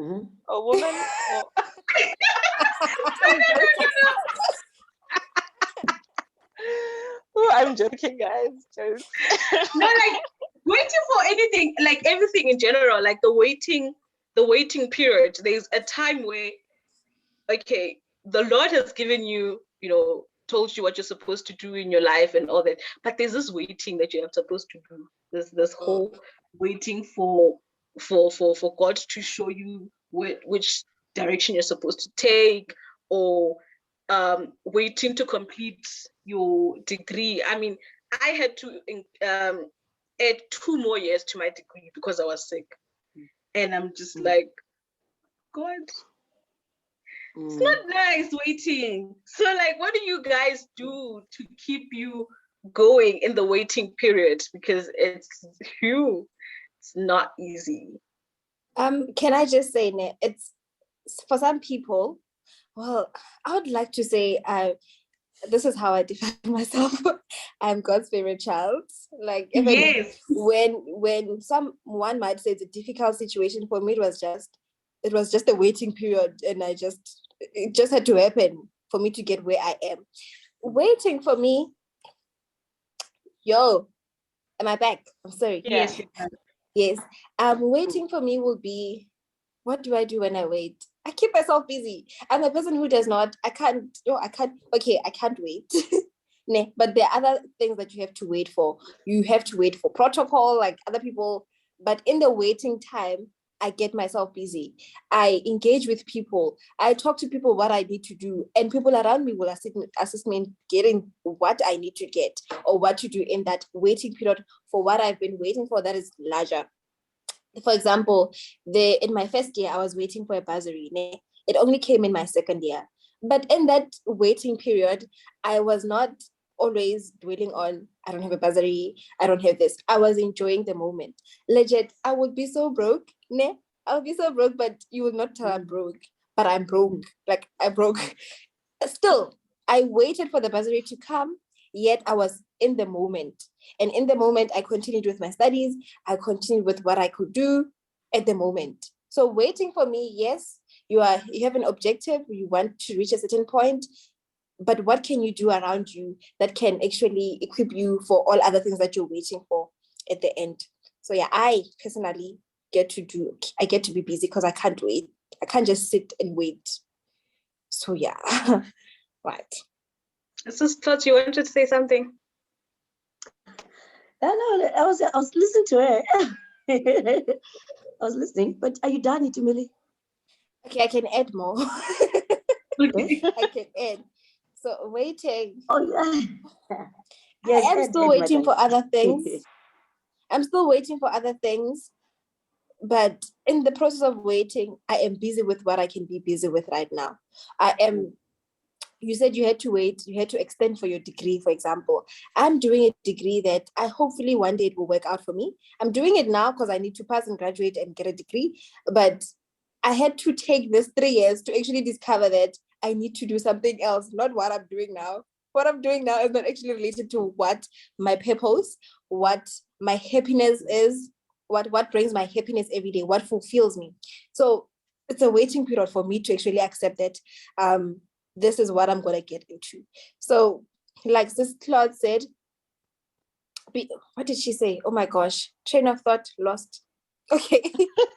or woman? Or... I'm joking, guys. Jokes. No, like waiting for anything, like everything in general, like the waiting period. There's a time where, okay, the Lord has given you, you know, told you what you're supposed to do in your life and all that, but there's this waiting that you're supposed to do. There's this whole waiting for God to show you which direction you're supposed to take, or waiting to complete your degree. I mean, I had to add 2 more years to my degree because I was sick, and I'm just like, God, it's not nice waiting. So like, what do you guys do to keep you going in the waiting period? Because it's not easy. Can I just say, it's for some people, well, I would like to say this is how I define myself. I'm God's favorite child. Like even yes. when someone might say it's a difficult situation, for me it was just a waiting period, and it just had to happen for me to get where I am. Waiting for me, am I back? I'm sorry. Yes. Yes. Waiting for me will be, what do I do when I wait? I keep myself busy. I'm a person who does not, I can't wait. Nah, but there are other things that you have to wait for. You have to wait for protocol, like other people. But in the waiting time, I get myself busy. I engage with people. I talk to people what I need to do, and people around me will assist me in getting what I need to get or what to do in that waiting period for what I've been waiting for that is larger. For example, in my first year, I was waiting for a bursary. It only came in my second year. But in that waiting period, I was not always dwelling on, I don't have a bursary, I don't have this. I was enjoying the moment. Legit, I would be so broke. I would be so broke, but you would not tell I'm broke. But I'm broke. Like, I'm broke. Still, I waited for the bursary to come, yet I was in the moment. And in the moment, I continued with my studies. I continued with what I could do at the moment. So waiting for me, yes, you have an objective, you want to reach a certain point, but what can you do around you that can actually equip you for all other things that you're waiting for at the end? So yeah, I personally I get to be busy because I can't wait. I can't just sit and wait. So yeah, right. Sis Klotz, you wanted to say something? No, I was listening to her. I was listening, but are you done, Itumili? Okay, I can add more. Okay. I can add. So waiting. Oh yeah. Yes, I am still waiting for other things. I'm still waiting for other things. But in the process of waiting, I am busy with what I can be busy with right now. You said you had to wait, you had to extend for your degree, for example. I'm doing a degree that I hopefully one day it will work out for me. I'm doing it now because I need to pass and graduate and get a degree. But I had to take this 3 years to actually discover that I need to do something else, not what I'm doing now. What I'm doing now is not actually related to what my purpose, what my happiness is, what brings my happiness every day, what fulfills me. So it's a waiting period for me to actually accept that this is what I'm going to get into. So like this Claude said, what did she say? Oh my gosh, train of thought lost. Okay,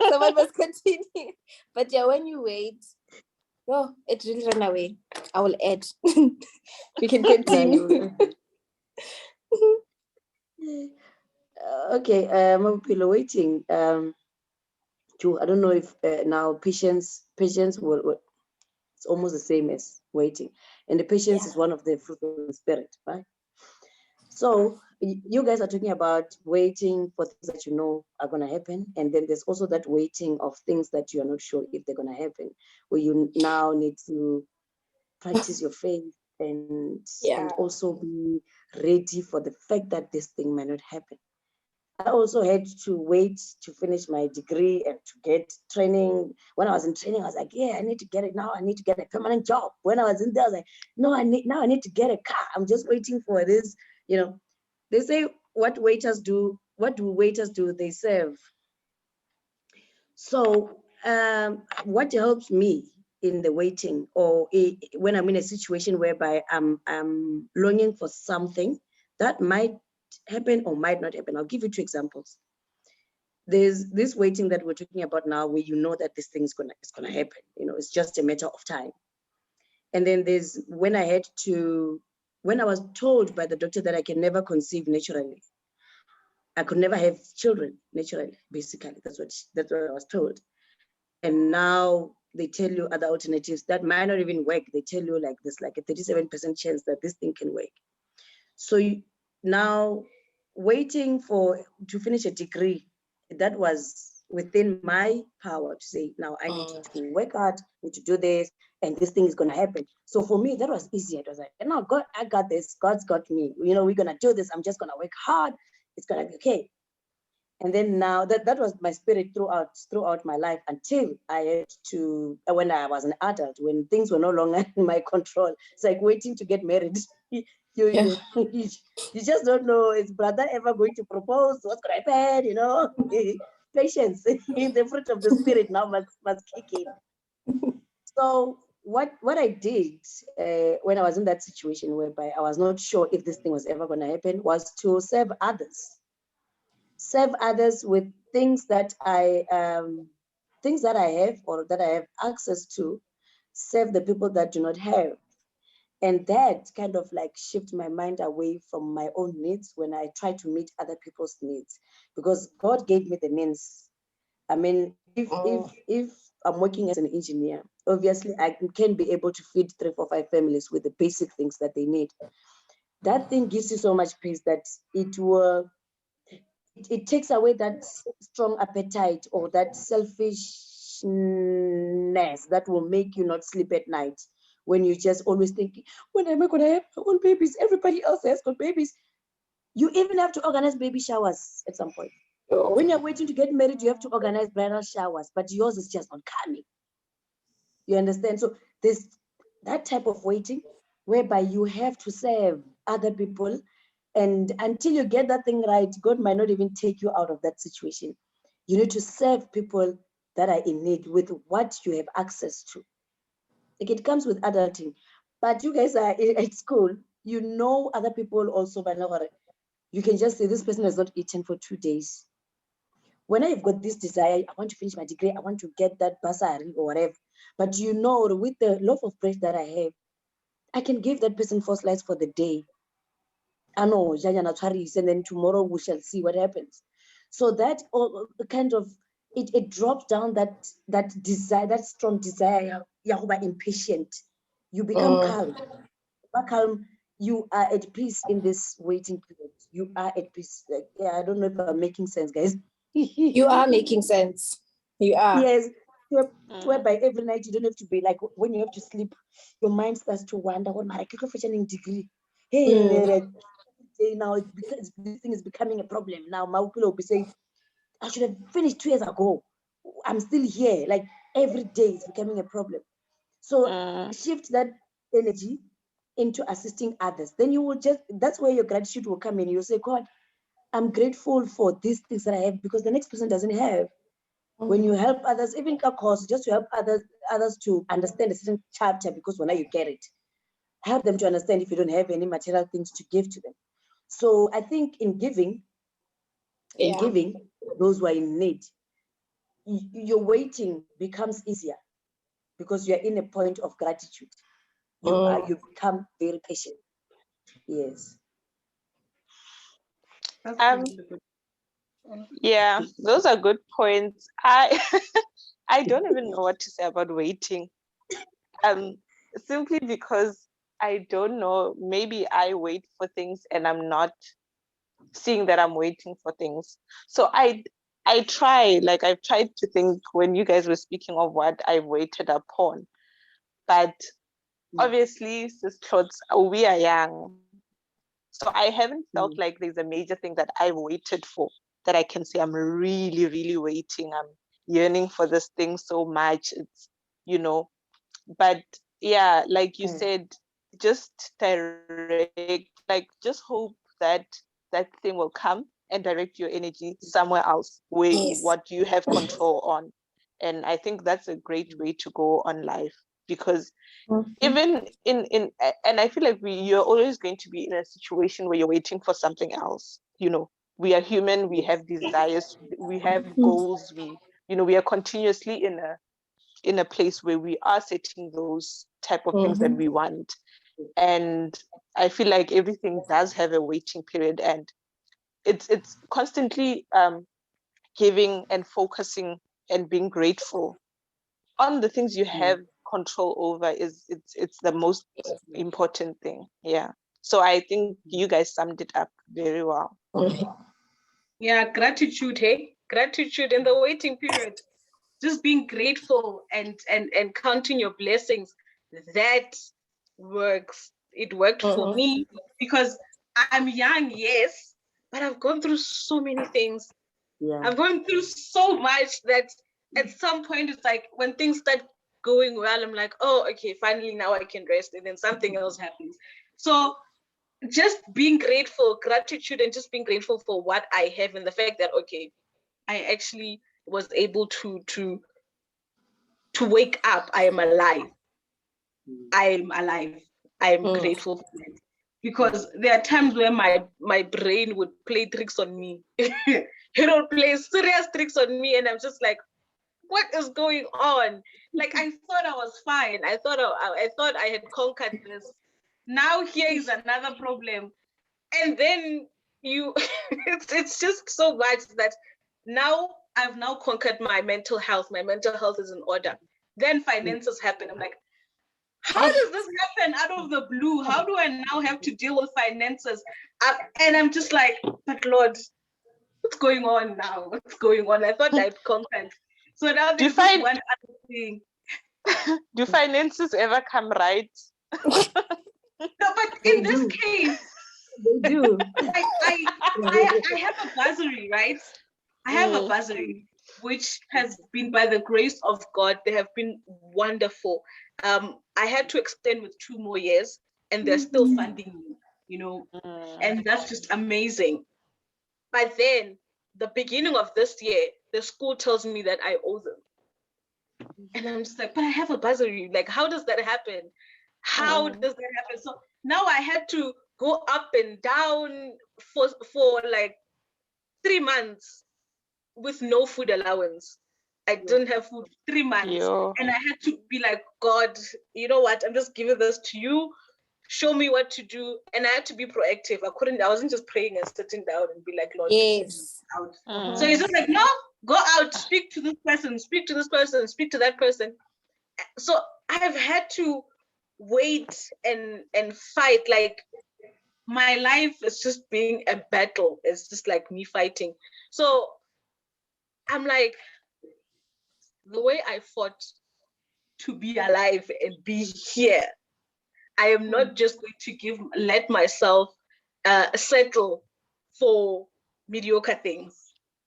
someone must continue. But yeah, when you wait, it really ran away. I will add. We can continue. Okay, Mapilo, waiting. I don't know if now patience will it's almost the same as waiting, and the patience is one of the fruit of the spirit, right? So you guys are talking about waiting for things that you know are going to happen, and then there's also that waiting of things that you are not sure if they're going to happen, where you now need to practice your faith and also be ready for the fact that this thing may not happen. I also had to wait to finish my degree and to get training. When I was in training, I was like, yeah, I need to get it now. I need to get a permanent job. When I was in there, I was like, no, I need to get a car. I'm just waiting for this. You know, they say what do waiters do? They serve. So what helps me in the waiting or when I'm in a situation whereby I'm longing for something that might happen or might not happen. I'll give you 2 examples. There's this waiting that we're talking about now where you know that this thing is gonna happen. You know, it's just a matter of time. And then there's when I was told by the doctor that I can never conceive naturally. I could never have children naturally, basically. That's what I was told. And now they tell you other alternatives that might not even work. They tell you like this, like a 37% chance that this thing can work. So now waiting to finish a degree, that was within my power to say, now I need to work hard, need to do this, and this thing is going to happen. So for me, that was easier. It was like, no, God, I got this. God's got me. You know, we're going to do this. I'm just going to work hard. It's going to be okay. And then now that was my spirit throughout my life until I had to, when I was an adult, when things were no longer in my control. It's like waiting to get married. You just don't know, is brother ever going to propose? What's going to happen? You know, patience, the fruit of the spirit now must kick in. So what I did when I was in that situation whereby I was not sure if this thing was ever going to happen was to serve others with things that I have or that I have access to, serve the people that do not have. And that kind of like shift my mind away from my own needs when I try to meet other people's needs, because God gave me the means. I mean, if I'm working as an engineer, obviously I can be able to feed 3, 4, 5 families with the basic things that they need. That thing gives you so much peace that it will it takes away that strong appetite or that selfishness that will make you not sleep at night when you just always thinking, when am I going to have my own babies? Everybody else has got babies. You even have to organize baby showers at some point. When you're waiting to get married, you have to organize bridal showers, but yours is just not coming. You understand? So there's that type of waiting whereby you have to serve other people. And until you get that thing right, God might not even take you out of that situation. You need to serve people that are in need with what you have access to. Like it comes with adulting. But you guys are at school, you know other people also, but you can just say this person has not eaten for 2 days. When I've got this desire, I want to finish my degree, I want to get that bursary or whatever. But you know, with the loaf of bread that I have, I can give that person 4 slices for the day. I know, and then tomorrow we shall see what happens. So that kind of it drops down that desire, that strong desire. Yahuba impatient. You become calm. Calm. You are at peace in this waiting period. You are at peace. Like, yeah, I don't know if I'm making sense, guys. You are making sense. You are. Yes. Whereby every night you don't have to be like when you have to sleep, your mind starts to wander. What my degree? Hey, now because this thing is becoming a problem. Now my people will be saying, I should have finished 2 years ago. I'm still here. Like every day is becoming a problem. So shift that energy into assisting others. Then you will that's where your gratitude will come in. You'll say, God, I'm grateful for these things that I have because the next person doesn't have. When you help others, even a course, just to help others to understand a certain chapter, because when you get it, help them to understand if you don't have any material things to give to them. So I think in giving those who are in need, your waiting becomes easier because you're in a point of gratitude. You become very patient. Yes. Yeah, those are good points. I I don't even know what to say about waiting. Simply because I don't know, maybe I wait for things and I'm not seeing that I'm waiting for things. So I try, like I've tried to think when you guys were speaking of what I waited upon. But obviously, sis Claude, we are young. So I haven't felt like there's a major thing that I waited for that I can say I'm really, really waiting. I'm yearning for this thing so much. It's, but yeah, like you said, just direct, like just hope that that thing will come and direct your energy somewhere else where what you have control on. And I think that's a great way to go on life, because even in and I feel like you're always going to be in a situation where you're waiting for something else. We are human, we have desires, we have goals, we are continuously in a place where we are setting those type of things that we want. And I feel like everything does have a waiting period, and it's constantly giving and focusing and being grateful on the things you have control over it's the most important thing. Yeah. So I think you guys summed it up very well. Yeah, gratitude, hey? Gratitude in the waiting period. Just being grateful and counting your blessings. That works. It worked for me because I'm young, yes, but I've gone through so many things. Yeah. I've gone through so much that at some point it's like when things start going well, I'm like, oh, okay, finally now I can rest, and then something else happens. So just being grateful, gratitude, and just being grateful for what I have, and the fact that, okay, I actually was able to wake up. I am alive. I am alive. I am grateful for it. Because there are times where my brain would play tricks on me. It will play serious tricks on me, and I'm just like, what is going on? Like, I thought I was fine. I thought I had conquered this. Now here is another problem. And then it's just so much that now I've now conquered my mental health. My mental health is in order. Then finances happen. I'm like, how does this happen out of the blue? How do I now have to deal with finances? And I'm just like, but Lord, what's going on now? What's going on? I thought I'd conquered. So now Do you there's this find- one other thing. Do finances ever come right? No, but They in this do. case, They do. I have a bursary, right? I have a bursary, which has been by the grace of God. They have been wonderful. I had to extend with 2 more years, and they're still funding me, you know, and that's just amazing. But then, the beginning of this year, the school tells me that I owe them. And I'm just like, but I have a bursary. Like, how does that happen? How does that happen? So now I had to go up and down for like 3 months with no food allowance. I didn't have food 3 months. Yo. And I had to be like, God, you know what? I'm just giving this to you. Show me what to do. And I had to be proactive. I wasn't just praying and sitting down and be like, Lord, Yes. out. So he's just like, no, go out, speak to this person, speak to this person, speak to that person. So I've had to wait and fight. Like, my life is just being a battle. It's just like me fighting. So I'm like, the way I fought to be alive and be here, I am not just going to let myself settle for mediocre things.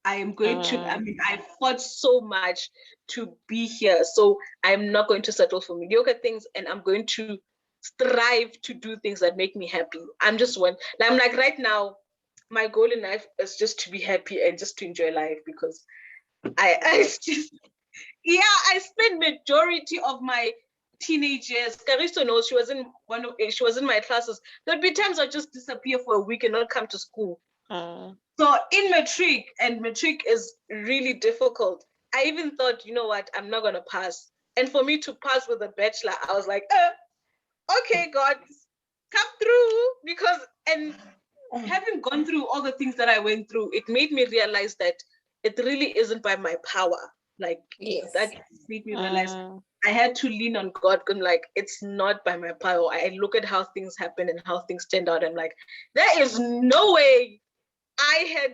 I am going to, I fought so much to be here. So I'm not going to settle for mediocre things, and I'm going to strive to do things that make me happy. I'm like right now, my goal in life is just to be happy and just to enjoy life, because I just, I spent majority of my teenage years. Caristo knows, she was in my classes. There'd be times I just disappear for a week and not come to school. So in matric, and matric is really difficult. I even thought, you know what, I'm not gonna pass. And for me to pass with a bachelor, I was like, okay, God, come through. Because, and having gone through all the things that I went through, it made me realize that it really isn't by my power. Like, that made me realize I had to lean on God. And like, it's not by my power. I look at how things happen and how things turned out. I'm like, there is no way I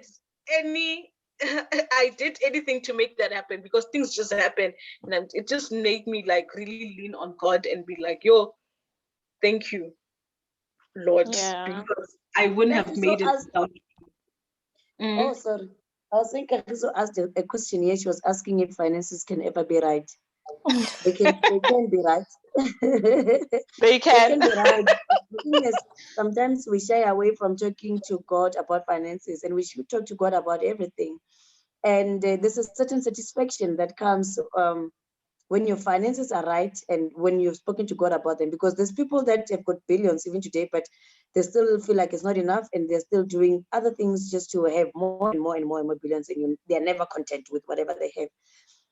did anything to make that happen, because things just happen. And it just made me like really lean on God and be like, yo, thank you, Lord, because I wouldn't have made it without you. Oh, sorry. I was saying Kagiso asked a question here. She was asking if finances can ever be right. They can be right. They can. Be right. The thing is, sometimes we shy away from talking to God about finances, and we should talk to God about everything. And there's a certain satisfaction that comes when your finances are right and when you've spoken to God about them, because there's people that have got billions even today, but they still feel like it's not enough, and they're still doing other things just to have more and more and more and more billions, and they're never content with whatever they have.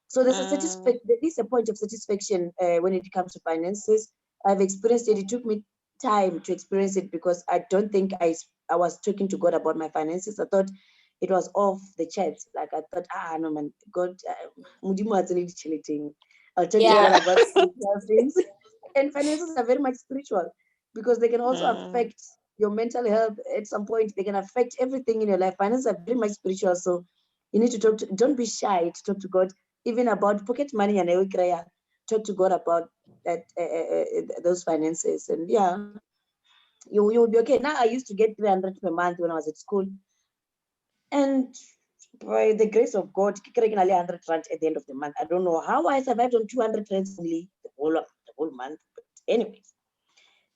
So there is a point of satisfaction when it comes to finances. I've experienced it. It took me time to experience it, because I don't think I was talking to God about my finances. I thought it was off the charts. Like, I thought, no man, God, I'll talk to God about spiritual things. And finances are very much spiritual, because they can also affect your mental health at some point. They can affect everything in your life. Finances are very much spiritual. So you need to don't be shy to talk to God, even about pocket money and talk to God about that, those finances. And you'll be okay. Now I used to get 300 per month when I was at school. And by the grace of God, I get 100 rand at the end of the month. I don't know how I survived on 200 rands only the whole month. But anyways,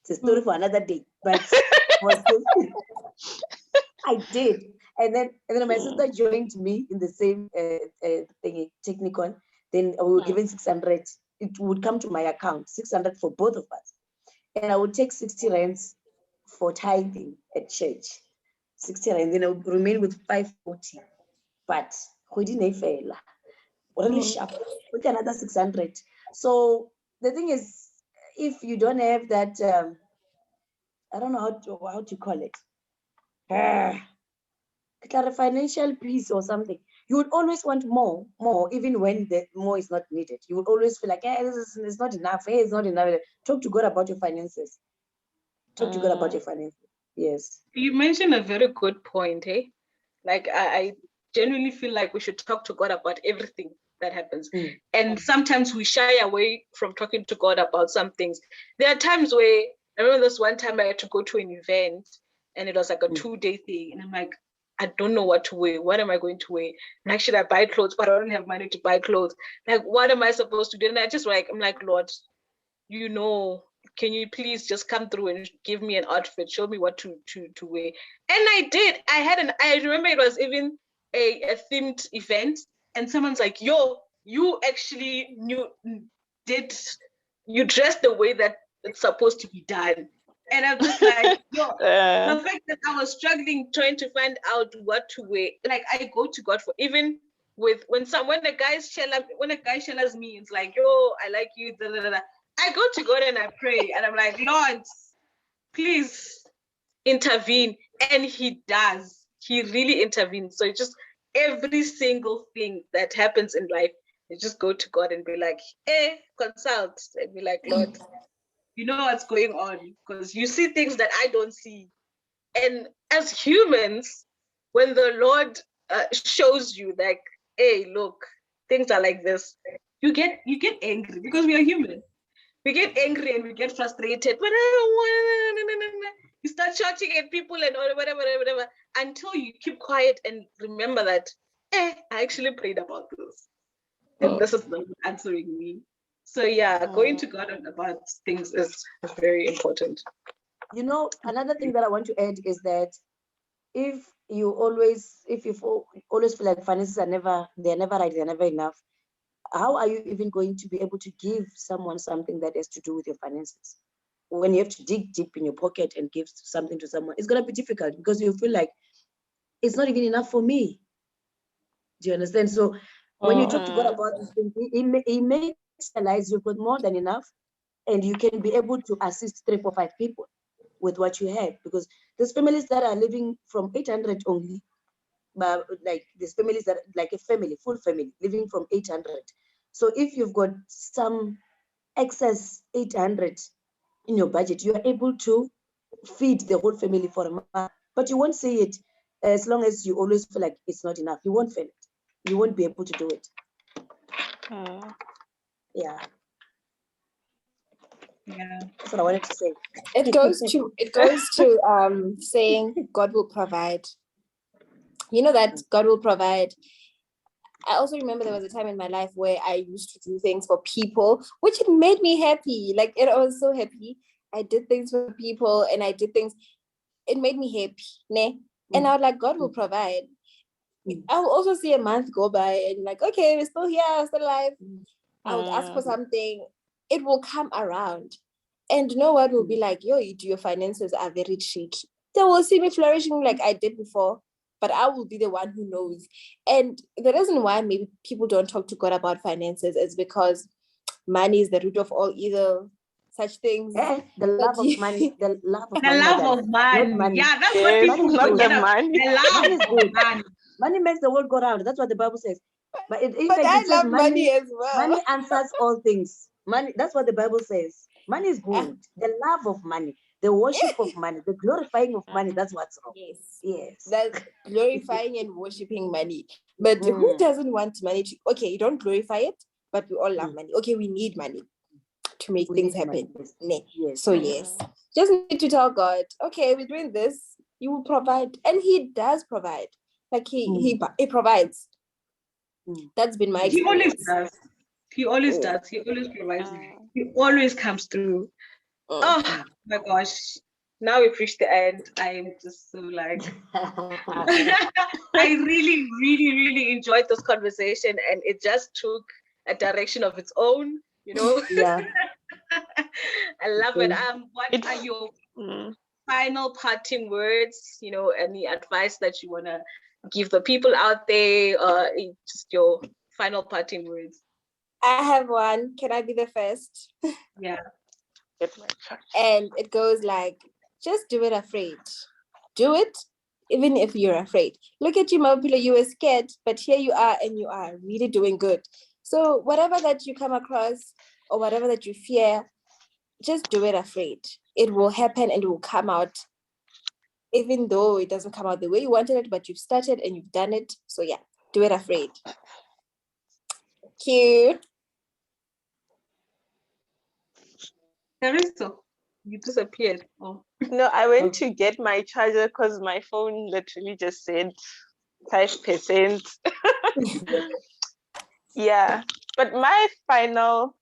it's a story for another day. But I did. And then my sister joined me in the same thingy, Technicon. Then we were given 600. It would come to my account, 600 for both of us. And I would take 60 rands for tithing at church. 60 rands, then I would remain with 540. But really sharp, with another 600. So the thing is, if you don't have that, I don't know how to call it, financial peace or something, you would always want more, even when the more is not needed. You would always feel like, this is not enough. It's not enough. Talk to God about your finances. Talk to God about your finances. Yes. You mentioned a very good point, eh? Like, I genuinely feel like we should talk to God about everything that happens. And sometimes we shy away from talking to God about some things. There are times where, I remember this one time I had to go to an event and it was like a 2-day thing. And I'm like, I don't know what to wear. What am I going to wear? Like, should I buy clothes? But I don't have money to buy clothes. Like, what am I supposed to do? And I'm like, Lord, you know, can you please just come through and give me an outfit, show me what to wear? And I did. I remember it was even a themed event, and someone's like, yo, you actually you dressed the way that it's supposed to be done. And I'm just like, yo, the fact that I was struggling trying to find out what to wear, like I go to God for, even with when a guy shells me, it's like, yo, I like you, da, da, da, da. I go to God and I pray, and I'm like, Lord, please intervene. And he does. He really intervenes. So it's just every single thing that happens in life, you just go to God and be like, consult. And be like, Lord, you know what's going on, because you see things that I don't see. And as humans, when the Lord shows you like, hey, look, things are like this, you get angry, because we are human. We get angry and we get frustrated. But you start shouting at people and whatever, until you keep quiet and remember that, I actually prayed about this. And this is the Lord answering me. So yeah, going to God about things is very important. You know, another thing that I want to add is that if you always feel like finances they're never right, they're never enough, how are you even going to be able to give someone something that has to do with your finances? When you have to dig deep in your pocket and give something to someone, it's going to be difficult, because you feel like it's not even enough for me. Do you understand? So when you talk to God about this thing, he may realize you've got more than enough, and you can be able to assist 3, 4, 5 people with what you have, because there's families that are living from 800 only, but like there's families that like a family, full family, living from 800. So if you've got some excess 800 in your budget, you are able to feed the whole family for a month. But you won't see it as long as you always feel like it's not enough. You won't feel it. You won't be able to do it. Yeah. Yeah. That's what I wanted to say. It goes to saying God will provide. You know that God will provide. I also remember there was a time in my life where I used to do things for people, which it made me happy. Like, I was so happy. I did things for people and I did things. It made me happy. Ne? And I was like, God will provide. I will also see a month go by and like, okay, we're still here, still alive. I would ask for something. It will come around. And no one will be like, yo, your finances are very tricky. They will see me flourishing like I did before, but I will be the one who knows. And the reason why maybe people don't talk to God about finances is because money is the root of all evil, such things. The love of money. The love of the money. love of money. Not money. Yeah, that's what people not forget. the money. The love Money is of good. money. Money makes the world go round. That's what the Bible says. But in But fact, I it says love money as well. money answers all things. Money, that's what the Bible says. Money is good. The love of money, the worship of money, the glorifying of money, that's what's wrong. Yes. That's glorifying and worshiping money. But who doesn't want money to, okay, you don't glorify it, but we all love money. Okay, we need money to make things happen. Yes. So yes, just need to tell God, okay, we're doing this, you will provide. And he does provide. Like he provides. That's been my experience. He always does. He always provides. He always comes through. Oh my gosh. Now we've reached the end. I'm just so like I really, really, really enjoyed this conversation, and it just took a direction of its own, you know. Yeah. I love it. What are your final parting words, you know, any advice that you want to give the people out there, just your final parting words? I have one. Can I be the first? Yeah. And it goes like, just do it afraid. Do it even if you're afraid. Look at you, Mapilo, you were scared, but here you are and you are really doing good. So whatever that you come across or whatever that you fear, just do it afraid. It will happen and it will come out even though it doesn't come out the way you wanted it, but you've started and you've done it. So yeah, do it afraid. Cute. Caristo, you disappeared. Oh. No, I went to get my charger because my phone literally just said 5%. Yeah, but my final,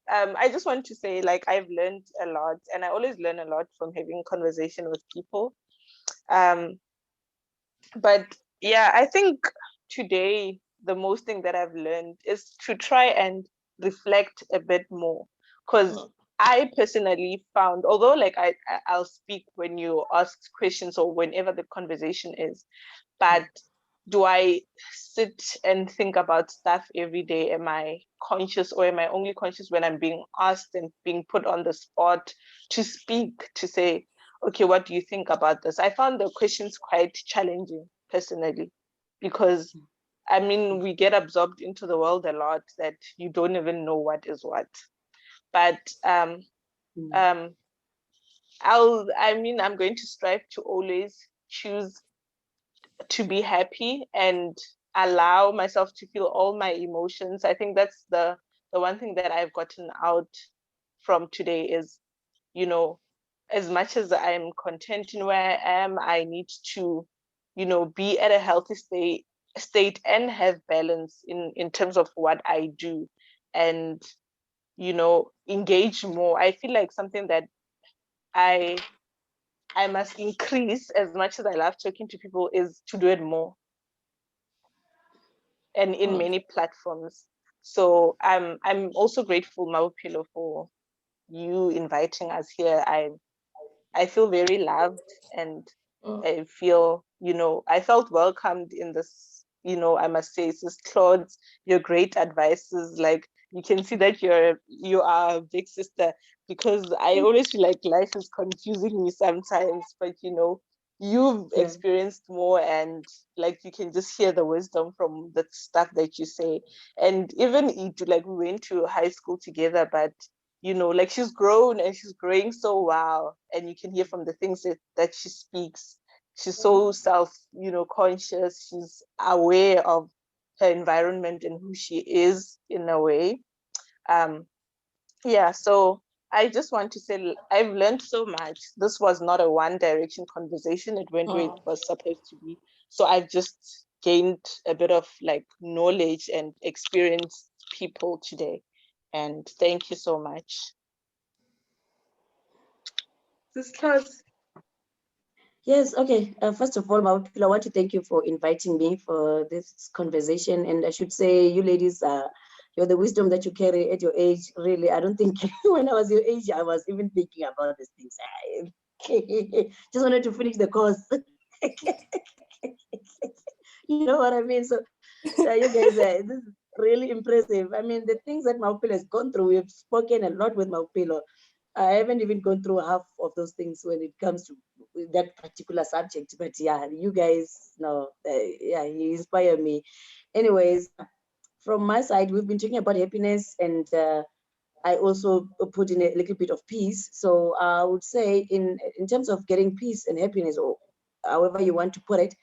I just want to say, like, I've learned a lot, and I always learn a lot from having conversation with people. But yeah, I think today the most thing that I've learned is to try and reflect a bit more, because I personally found, although like I'll speak when you ask questions or whenever the conversation is, but do I sit and think about stuff every day? Am I conscious, or am I only conscious when I'm being asked and being put on the spot to speak, to say, okay, what do you think about this? I found the questions quite challenging personally, because I mean, we get absorbed into the world a lot that you don't even know what is what. But I'm going to strive to always choose to be happy and allow myself to feel all my emotions. I think that's the one thing that I've gotten out from today is, you know, as much as I'm content in where I am, I need to, be at a healthy state and have balance in terms of what I do, and engage more. I feel like something that I must increase, as much as I love talking to people, is to do it more, and in many platforms. So I'm also grateful, Mawupilo, for you inviting us here. I feel very loved, and I feel, I felt welcomed in this, I must say, Sis Claude, your great advices. Like, you can see that you are a big sister, because I always feel like life is confusing me sometimes, but you've experienced more, and like you can just hear the wisdom from the stuff that you say. And even like we went to high school together, but like she's grown and she's growing so well, and you can hear from the things that she speaks. She's so conscious. She's aware of her environment and who she is in a way. Yeah, so I just want to say I've learned so much. This was not a one direction conversation. It went where it was supposed to be. So I've just gained a bit of like knowledge and experienced people today. And thank you so much. Sis Claude. Yes, okay. First of all, Mawupilo, I want to thank you for inviting me for this conversation. And I should say, you ladies, you're the wisdom that you carry at your age. Really, I don't think when I was your age, I was even thinking about these things. Just wanted to finish the course. You know what I mean? So you guys, this is really impressive. I mean, the things that Mawupilo has gone through, we've spoken a lot with Mawupilo. I haven't even gone through half of those things when it comes to that particular subject. But yeah, you guys know, yeah, you inspire me. Anyways, from my side, we've been talking about happiness, and I also put in a little bit of peace. So I would say in terms of getting peace and happiness, or however you want to put it,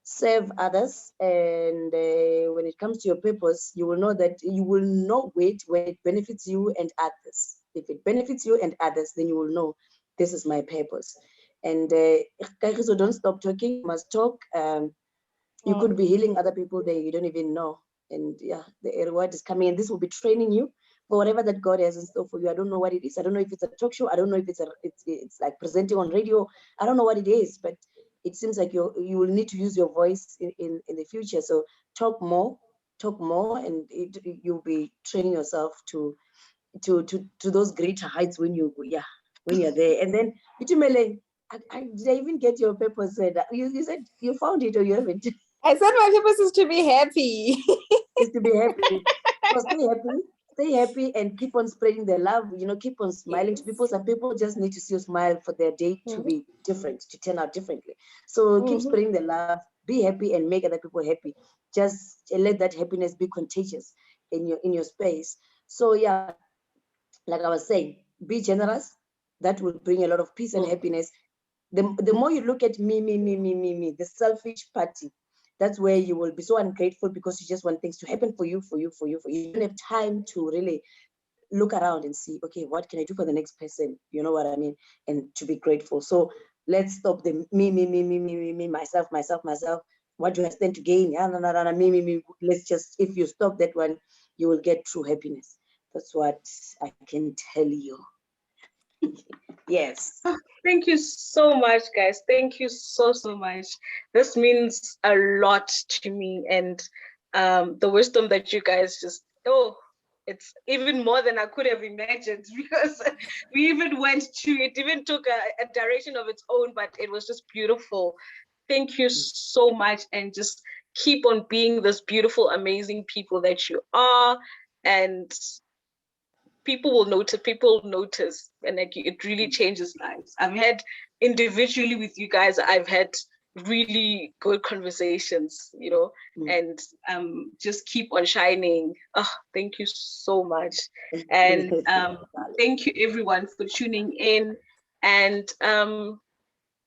serve others. And when it comes to your purpose, you will know that you will know it when it benefits you and others. If it benefits you and others, then you will know this is my purpose. And so don't stop talking, you must talk. You could be healing other people that you don't even know. And yeah, the reward is coming, and this will be training you for whatever that God has in store for you. I don't know what it is. I don't know if it's a talk show. I don't know if it's like presenting on radio. I don't know what it is, but it seems like you will need to use your voice in the future. So talk more, and you'll be training yourself to those greater heights when you're there. And then Itumele, did I even get your paper said? You said you found it or you haven't? I said my purpose is to be happy. Is to be happy. So stay happy and keep on spreading the love, keep on smiling to people. Some people just need to see you smile for their day to be different, to turn out differently. So keep spreading the love, be happy, and make other people happy. Just let that happiness be contagious in your space. So yeah, like I was saying, be generous. That will bring a lot of peace and happiness. The more you look at me, the selfish party, that's where you will be so ungrateful because you just want things to happen for you. You don't have time to really look around and see, okay, what can I do for the next person? You know what I mean? And to be grateful. So let's stop the me, myself. What do I stand to gain? Yeah, no, me. Let's just, if you stop that one, you will get true happiness. That's what I can tell you. Yes. Thank you so much, guys. Thank you so much. This means a lot to me, and the wisdom that you guys just, it's even more than I could have imagined, because we even went to, it even took a direction of its own, but it was just beautiful. Thank you so much, and just keep on being this beautiful, amazing people that you are, and people notice, and like, it really changes lives. I've had individually with you guys, I've had really good conversations, and just keep on shining. Oh, thank you so much. And thank you everyone for tuning in, and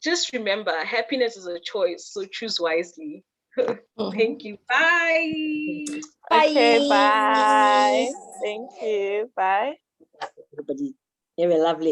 just remember, happiness is a choice, so choose wisely. Thank you. Bye. Okay, bye. Thank you. Bye. Everybody, have a lovely